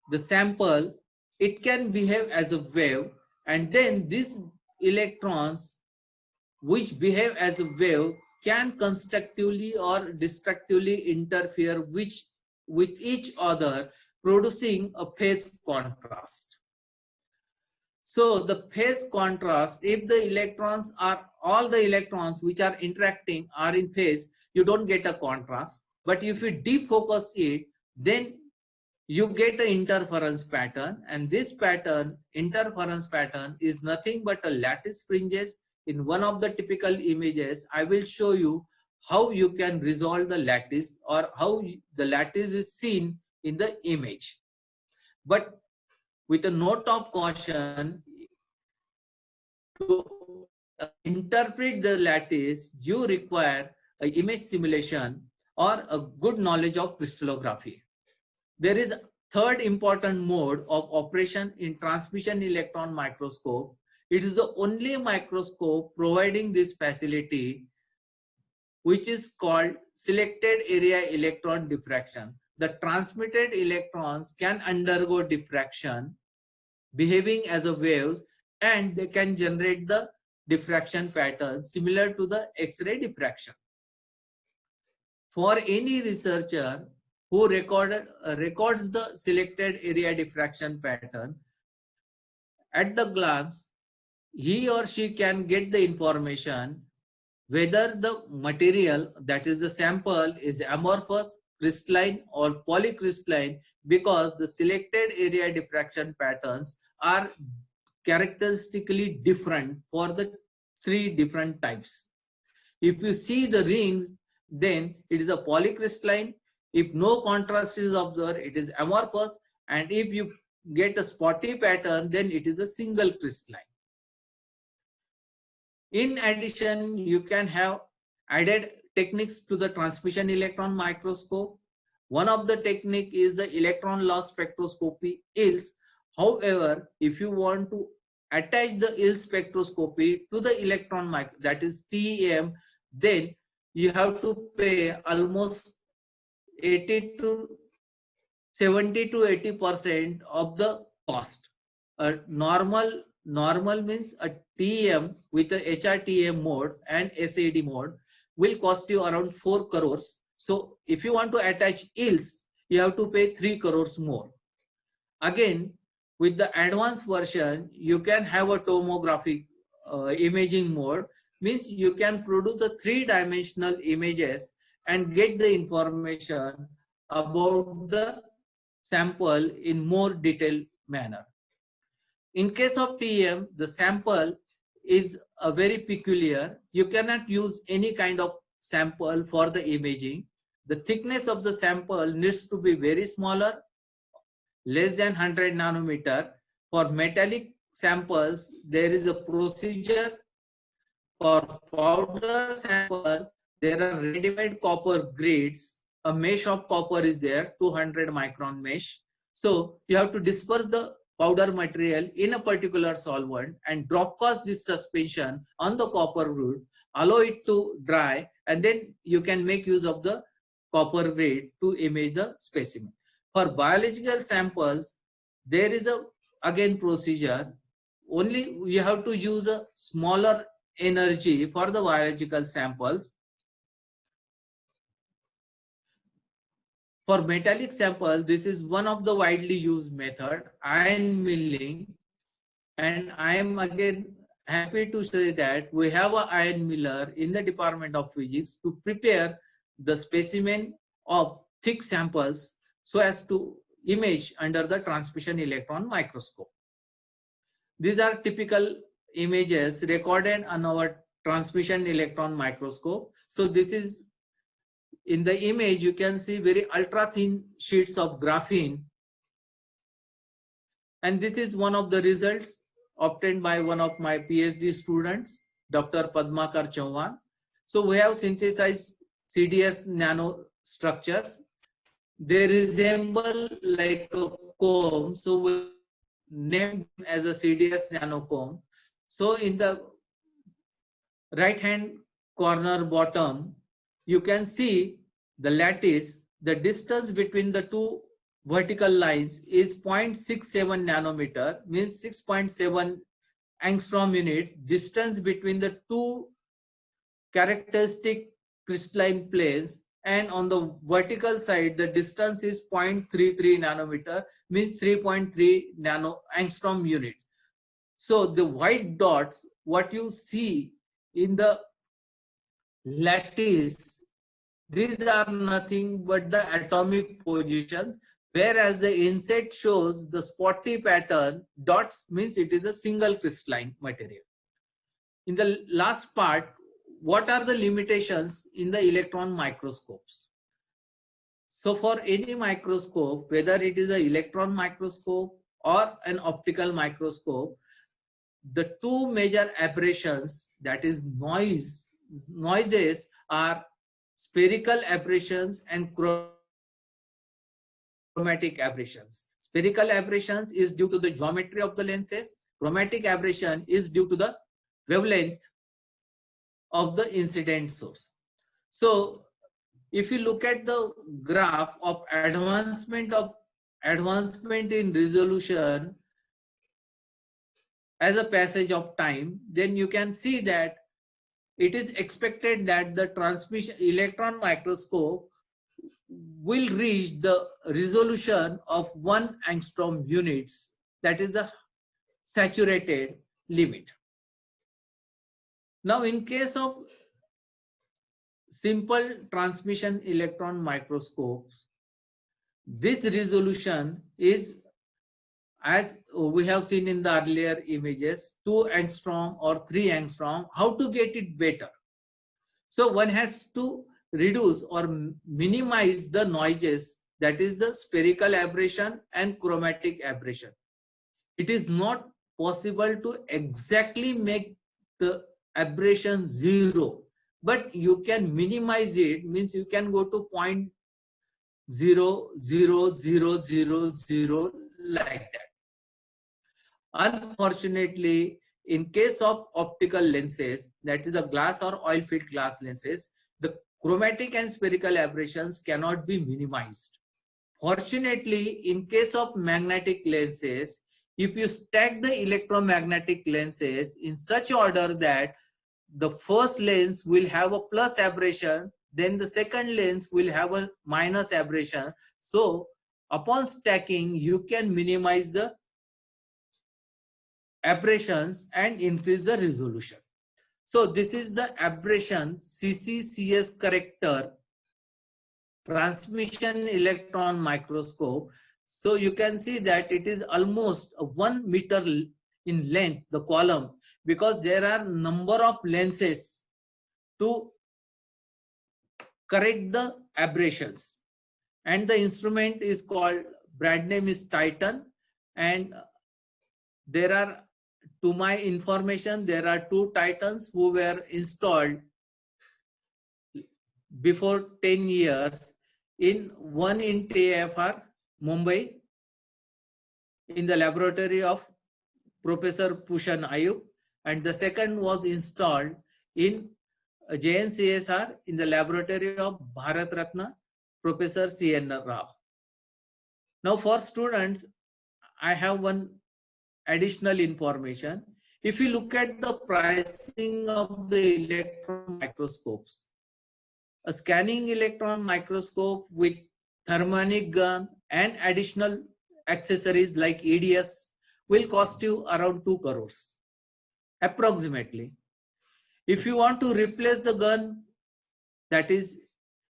the sample, it can behave as a wave, and then these electrons which behave as a wave can constructively or destructively interfere with each other, producing a phase contrast. So the phase contrast, if the electrons are, all the electrons which are interacting are in phase, you don't get a contrast. But if you defocus it, then you get an interference pattern, and this pattern, interference pattern, is nothing but a lattice fringes. In one of the typical images, I will show you how you can resolve the lattice or how the lattice is seen in the image. But with a note of caution, to interpret the lattice, you require an image simulation or a good knowledge of crystallography. There is a third important mode of operation in transmission electron microscope. It is the only microscope providing this facility, which is called selected area electron diffraction. The transmitted electrons can undergo diffraction, behaving as a waves, and they can generate the diffraction pattern similar to the X-ray diffraction. For any researcher who records the selected area diffraction pattern, at the glance, he or she can get the information whether the material, that is the sample, is amorphous, crystalline or polycrystalline, because the selected area diffraction patterns are characteristically different for the three different types. If you see the rings, then it is a polycrystalline. If no contrast is observed, it is amorphous, and if you get a spotty pattern, then it is a single crystalline. In addition, you can have added techniques to the transmission electron microscope. One of the technique is the electron loss spectroscopy, ELS. However, if you want to attach the ELS spectroscopy to the electron microscope, that is TEM, then you have to pay almost 70 to 80% of the cost. Normal means a TEM with a HRTM mode and SAD mode will cost you around 4 crores. So if you want to attach ELS, you have to pay 3 crores more. Again, with the advanced version, you can have a tomographic imaging mode, means you can produce a three-dimensional images and get the information about the sample in more detailed manner. In case of TEM, the sample is a very peculiar. You cannot use any kind of sample for the imaging. The thickness of the sample needs to be very smaller, less than 100 nanometer. For metallic samples, there is a procedure. For powder sample, there are ready-made copper grades. A mesh of copper is there, 200 micron mesh. So you have to disperse the powder material in a particular solvent and drop cast this suspension on the copper root, allow it to dry, and then you can make use of the copper grade to image the specimen. For biological samples, there is a again procedure. Only you have to use a smaller energy for the biological samples. For metallic sample, this is one of the widely used method, ion milling, and I am again happy to say that we have an ion miller in the Department of Physics to prepare the specimen of thick samples so as to image under the transmission electron microscope. These are typical images recorded on our transmission electron microscope. So this is in the image, you can see very ultra thin sheets of graphene. And this is one of the results obtained by one of my PhD students, Dr. Padmakar Chauhan. So we have synthesized CDS nanostructures. They resemble like a comb. So we named as a CDS nanocomb. So in the right hand corner bottom, you can see the lattice. The distance between the two vertical lines is 0.67 nanometer, means 6.7 angstrom units. Distance between the two characteristic crystalline planes, and on the vertical side the distance is 0.33 nanometer, means 3.3 nano angstrom units. So the white dots, what you see in the lattice, these are nothing but the atomic positions, whereas the inset shows the spotty pattern. Dots means it is a single crystalline material. In the last part, what are the limitations in the electron microscopes? So for any microscope, whether it is an electron microscope or an optical microscope, the two major aberrations, that is noises, are spherical aberrations and chromatic aberrations. Spherical aberrations is due to the geometry of the lenses. Chromatic aberration is due to the wavelength of the incident source. So if you look at the graph of advancement in resolution as a passage of time, then you can see that it is expected that the transmission electron microscope will reach the resolution of 1 angstrom units. That is the saturated limit. Now in case of simple transmission electron microscopes, this resolution is, as we have seen in the earlier images, 2 angstrom or 3 angstrom. How to get it better? So one has to reduce or minimize the noises, that is the spherical aberration and chromatic aberration. It is not possible to exactly make the aberration 0, but you can minimize it, means you can go to 0.00000 like that. Unfortunately, in case of optical lenses, that is the glass or oil filled glass lenses, the chromatic and spherical aberrations cannot be minimized. Fortunately, in case of magnetic lenses, if you stack the electromagnetic lenses in such order that the first lens will have a plus aberration, then the second lens will have a minus aberration. So upon stacking, you can minimize the aberrations and increase the resolution. So this is the aberration CCCS corrector transmission electron microscope. So you can see that it is almost 1 meter in length, the column, because there are number of lenses to correct the aberrations. And the instrument is called, brand name is Titan, and there are, to my information, there are 2 Titans who were installed before 10 years, one in TFR, Mumbai, in the laboratory of Professor Pushan Ayub, and the second was installed in JNCSR in the laboratory of Bharat Ratna, Professor C.N. Rao. Now for students, I have one additional information. If you look at the pricing of the electron microscopes, a scanning electron microscope with thermionic gun and additional accessories like EDS will cost you around 2 crores approximately. If you want to replace the gun, that is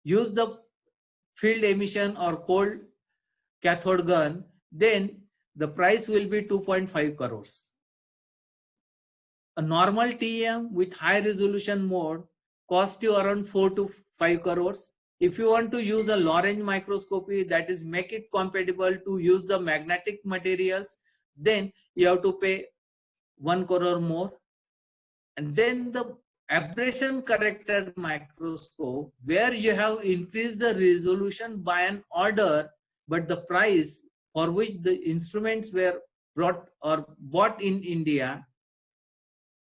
use the field emission or cold cathode gun, then the price will be 2.5 crores. A normal TEM with high resolution mode cost you around 4 to 5 crores. If you want to use a Lorentz microscopy, that is make it compatible to use the magnetic materials, then you have to pay 1 crore more. And then the aberration corrected microscope, where you have increased the resolution by an order, but the price for which the instruments were brought or bought in India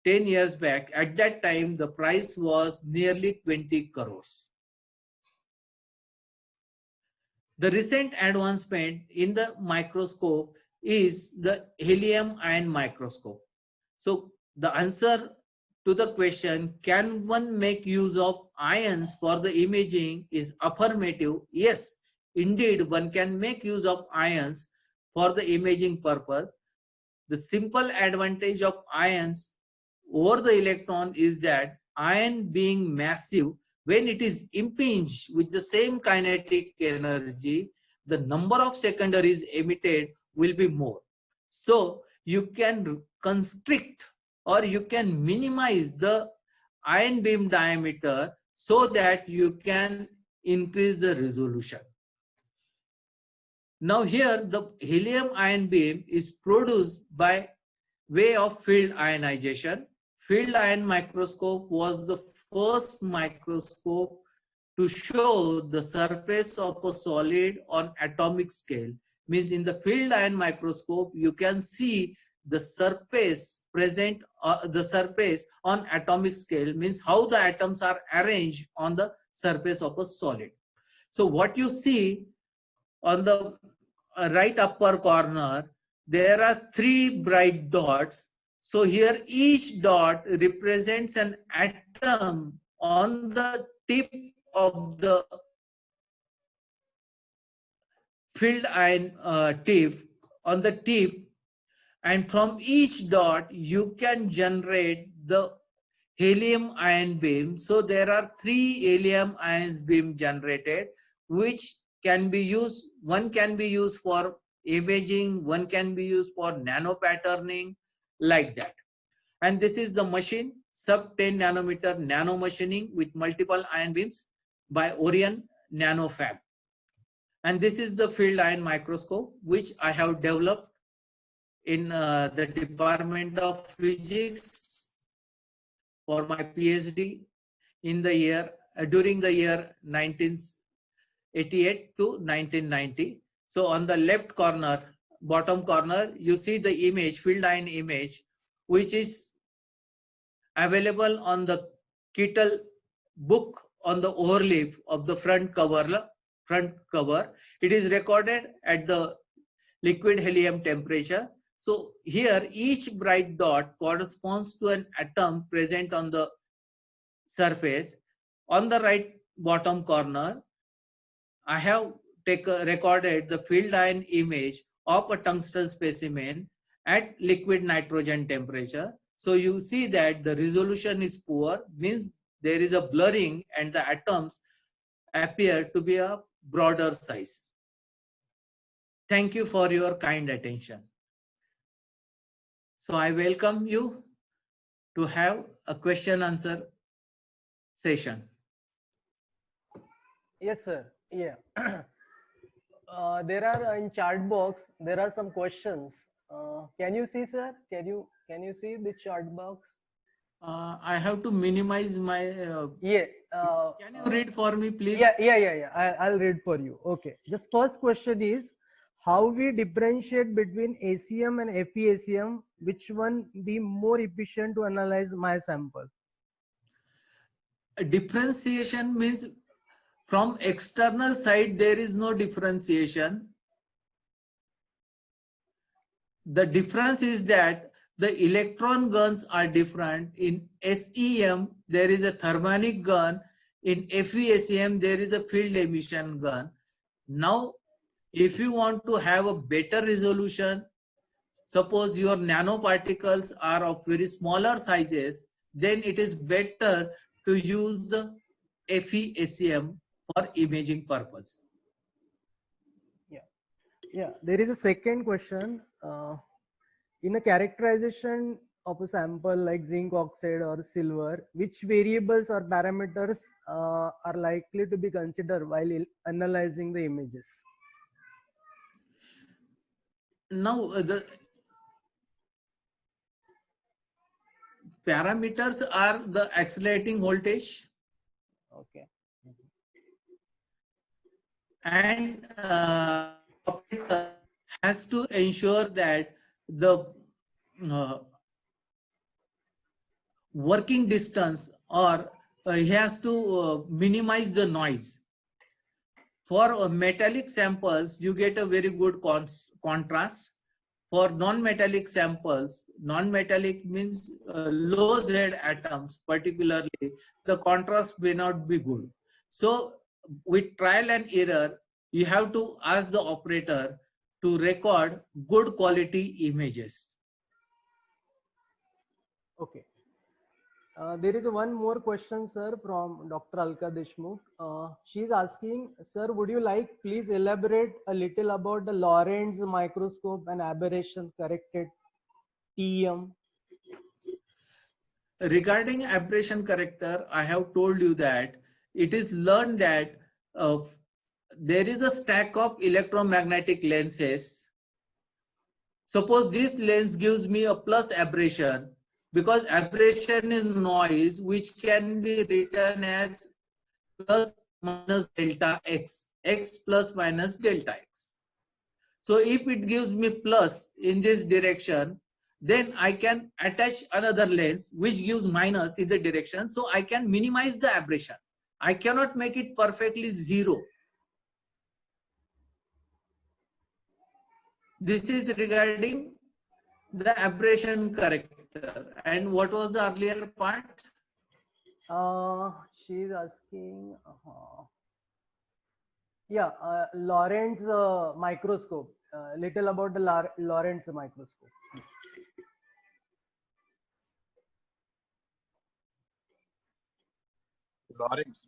10 years back, at that time the price was nearly 20 crores. The recent advancement in the microscope is the helium ion microscope. So the answer to the question, can one make use of ions for the imaging, is affirmative. Yes, indeed one can make use of ions for the imaging purpose. The simple advantage of ions over the electron is that ion being massive, when it is impinged with the same kinetic energy, the number of secondaries emitted will be more. So you can constrict or you can minimize the ion beam diameter so that you can increase the resolution. Now here the helium ion beam is produced by way of field ionization. Field ion microscope was the first microscope to show the surface of a solid on atomic scale. Means in the field ion microscope you can see the surface present, the surface on atomic scale, means how the atoms are arranged on the surface of a solid. So what you see on the right upper corner, there are 3 bright dots. So here each dot represents an atom on the tip of the field ion tip, on the tip, and from each dot you can generate the helium ion beam. So there are 3 helium ion beam generated, which can be used, one can be used for imaging, one can be used for nano patterning, like that. And this is the machine, sub 10 nanometer nano machining with multiple ion beams by Orion NanoFab. And this is the field ion microscope which I have developed in the Department of Physics for my PhD in the year during the year 1988 to 1990. So on the left corner, bottom corner, you see the image, field ion image, which is available on the Kittel book on the overleaf of the front cover. It is recorded at the liquid helium temperature. So here each bright dot corresponds to an atom present on the surface. On the right bottom corner, I have recorded the field ion image of a tungsten specimen at liquid nitrogen temperature. So you see that the resolution is poor, means there is a blurring and the atoms appear to be a broader size. Thank you for your kind attention. So I welcome you to have a question answer session. Yes, sir. Yeah. There are in chat box. There are some questions. Can you see, sir? Can you see the chat box? I have to minimize my. Yeah. Can you read for me, please? Yeah. I'll read for you. Okay. Just first question is, how we differentiate between ACM and FEACM? Which one be more efficient to analyze my sample? Differentiation means from external side there is no differentiation. The difference is that the electron guns are different. In SEM there is a thermionic gun. In FEACM there is a field emission gun. Now if you want to have a better resolution, suppose your nanoparticles are of very smaller sizes, then it is better to use the FEACM for imaging purpose. Yeah. There is a second question. In a characterization of a sample like zinc oxide or silver, which variables or parameters are likely to be considered while analyzing the images? Now the parameters are the accelerating voltage Okay. and operator has to ensure that the working distance or he has to minimize the noise. For metallic samples, you get a very good contrast. For non-metallic samples, non-metallic means low Z atoms particularly, the contrast may not be good. So with trial and error, you have to ask the operator to record good quality images. Okay. There is one more question, sir, from Dr. Alka Deshmukh. She's asking, sir, would you like please elaborate a little about the Lorentz microscope and aberration corrected TEM? Regarding aberration corrector, I have told you that it is learned that there is a stack of electromagnetic lenses. Suppose this lens gives me a plus aberration, because aberration is noise which can be written as plus minus delta x, x plus minus delta x. So if it gives me plus in this direction, then I can attach another lens which gives minus in the direction, so I can minimize the aberration. I cannot make it perfectly zero. This is regarding the aberration corrector. And what was the earlier part? She's asking, Lorentz microscope. Little about the Lorentz microscope.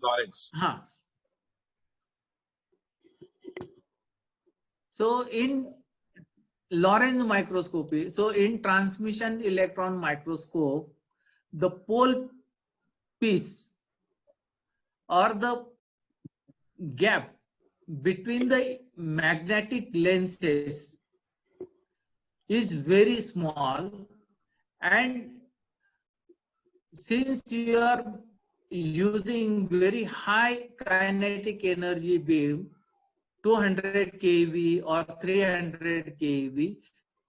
Lorentz. Huh. So in Lorentz microscopy, so in transmission electron microscope, the pole piece or the gap between the magnetic lenses is very small, and since you are using very high kinetic energy beam, 200 kV or 300 kV,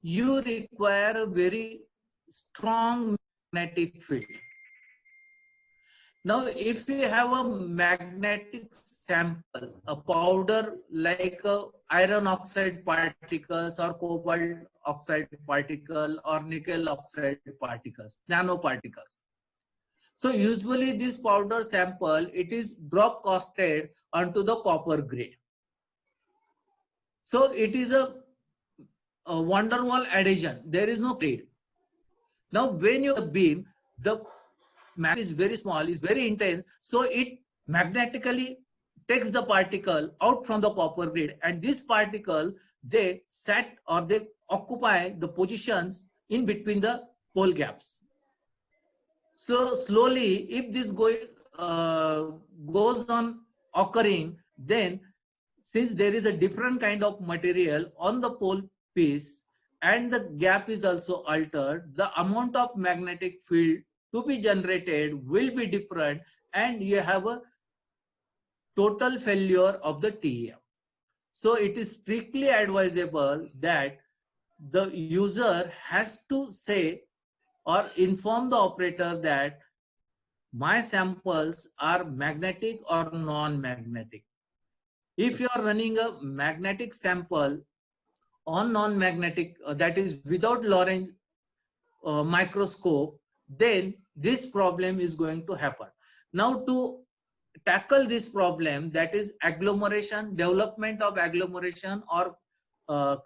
you require a very strong magnetic field. Now, if you have a magnetic sample, a powder like iron oxide particles or cobalt oxide particle or nickel oxide particles, nanoparticles. So usually this powder sample, it is broadcasted onto the copper grade. So it is a van der Waals adhesion. There is no grade. Now when you beam, the map is very small, is very intense, so it magnetically takes the particle out from the copper grid, and this particle, they set or they occupy the positions in between the pole gaps. So slowly, if this goes on occurring, then since there is a different kind of material on the pole piece and the gap is also altered, the amount of magnetic field to be generated will be different, and you have a total failure of the TEM. So it is strictly advisable that the user has to say or inform the operator that my samples are magnetic or non-magnetic. If you are running a magnetic sample on non-magnetic, that is without Lorentz microscope, then this problem is going to happen. Now to tackle this problem, that is agglomeration, development of agglomeration or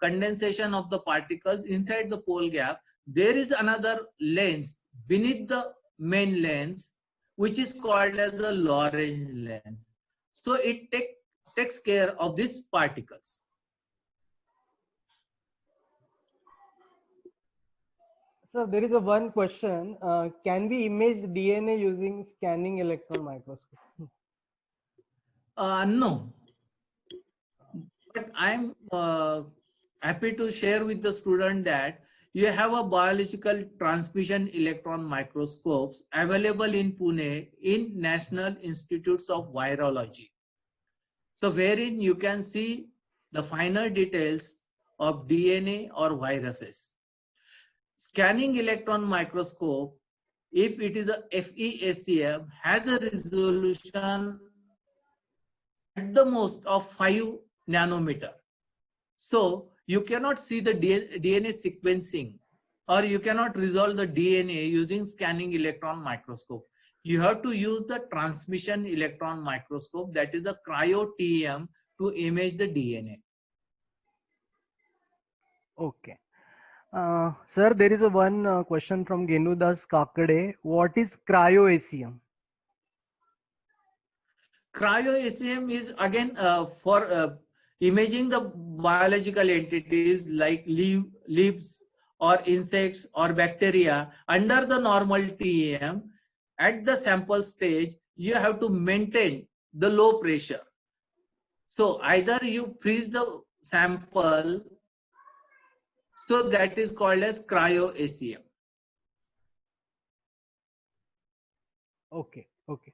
condensation of the particles inside the pole gap, there is another lens beneath the main lens which is called as the Lorentz lens. So it takes care of these particles. So there is a one question. Can we image DNA using scanning electron microscope? No, but I'm happy to share with the student that you have a biological transmission electron microscopes available in Pune in National Institutes of Virology. So wherein you can see the finer details of DNA or viruses. Scanning electron microscope, if it is a FEACM, has a resolution at the most of 5 nanometer. So you cannot see the DNA sequencing, or you cannot resolve the DNA using scanning electron microscope. You have to use the transmission electron microscope, that is a cryo-TEM, to image the DNA. Okay. Sir, there is a one question from Genudas Kakade. What is cryo-ACM? Cryo-ACM is again for imaging the biological entities like leaves or insects or bacteria under the normal TEM. At the sample stage, you have to maintain the low pressure. So either you freeze the sample, so that is called as cryo-ACM. Okay, okay.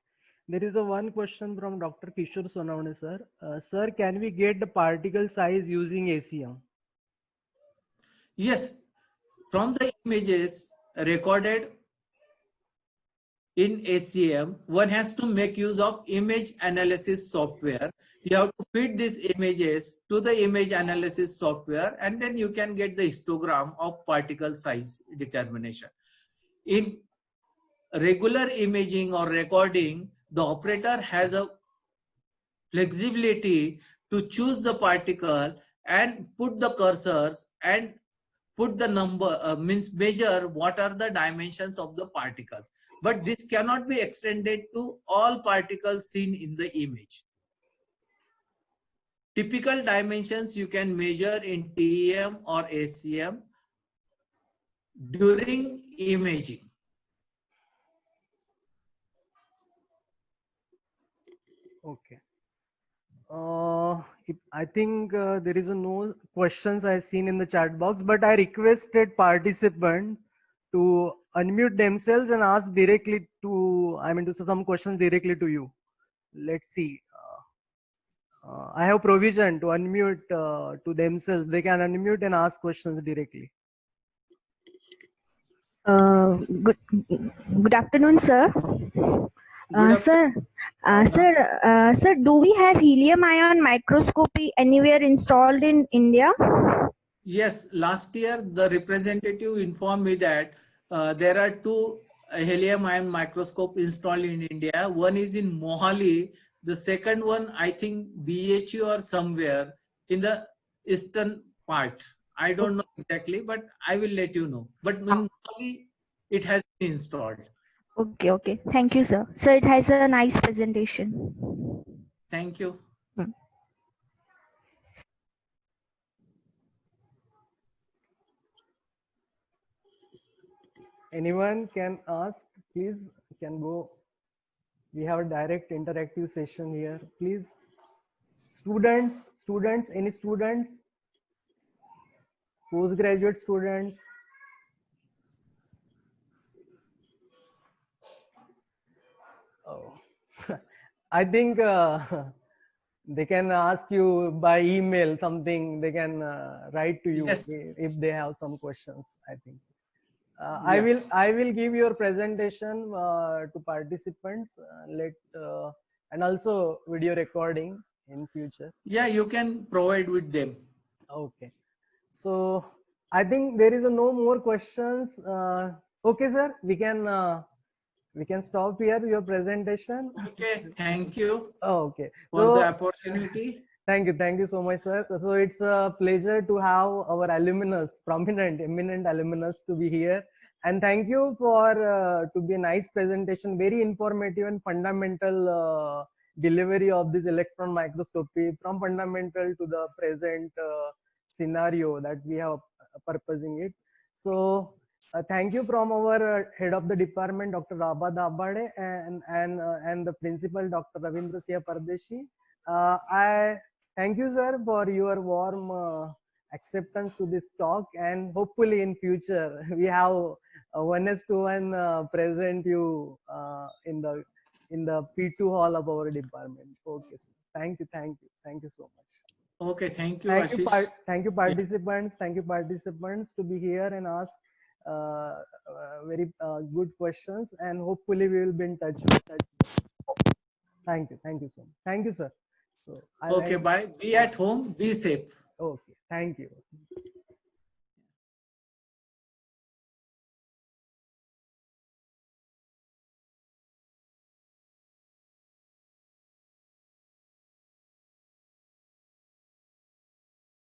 There is a one question from Dr. Kishore Sonawne, sir. Sir, can we get the particle size using ACM? Yes, from the images recorded in ACM, one has to make use of image analysis software. You have to feed these images to the image analysis software, and then you can get the histogram of particle size determination. In regular imaging or recording, the operator has a flexibility to choose the particle and put the cursors and put the number, means measure what are the dimensions of the particles. But this cannot be extended to all particles seen in the image. Typical dimensions you can measure in TEM or ACM during imaging. Okay. I think there is no questions I've seen in the chat box, but I requested participant to unmute themselves and ask directly to, to some questions directly to you. Let's see. I have provision to unmute to themselves. They can unmute and ask questions directly. Good afternoon, sir. Sir, do we have helium ion microscopy anywhere installed in India? Yes, last year the representative informed me that there are 2 helium ion microscope installed in India. One is in Mohali. The second one, I think BHU or somewhere in the eastern part. I don't know exactly, but I will let you know. But in Mohali, it has been installed. Okay, okay. Thank you, sir. Sir, it has a nice presentation. Thank you. Anyone can ask, please, can go. We have a direct interactive session here. Please, students, any students, postgraduate students. Oh, I think they can ask you by email something. They can write to you Yes. if they have some questions. I think. Yeah. I will give your presentation to participants. And also video recording in future. Yeah, you can provide with them. Okay. So I think there is no more questions. Okay, sir. We can stop here your presentation. Okay, thank you Okay. for the So opportunity. thank you so much, sir. So it's a pleasure to have our alumnus, prominent, eminent alumnus, to be here. And thank you for to be a nice presentation, very informative and fundamental delivery of this electron microscopy from fundamental to the present scenario that we have purposing it. So thank you from our head of the department, Dr. Rabah Dabade, and the principal, Dr. Ravindra Siya Pardeshi. I thank you, sir, for your warm acceptance to this talk, and hopefully in future we have a one-to-one present you in the P2 hall of our department. Okay, sir. Thank you so much. Okay, thank you, Ashish. Thank you, Yeah. participants. Thank you, participants, to be here and ask very good questions. And hopefully, we will be in touch. Thank you so much. Thank you, sir. So I'll Okay, end. bye. Be at home, be safe. Okay, thank you.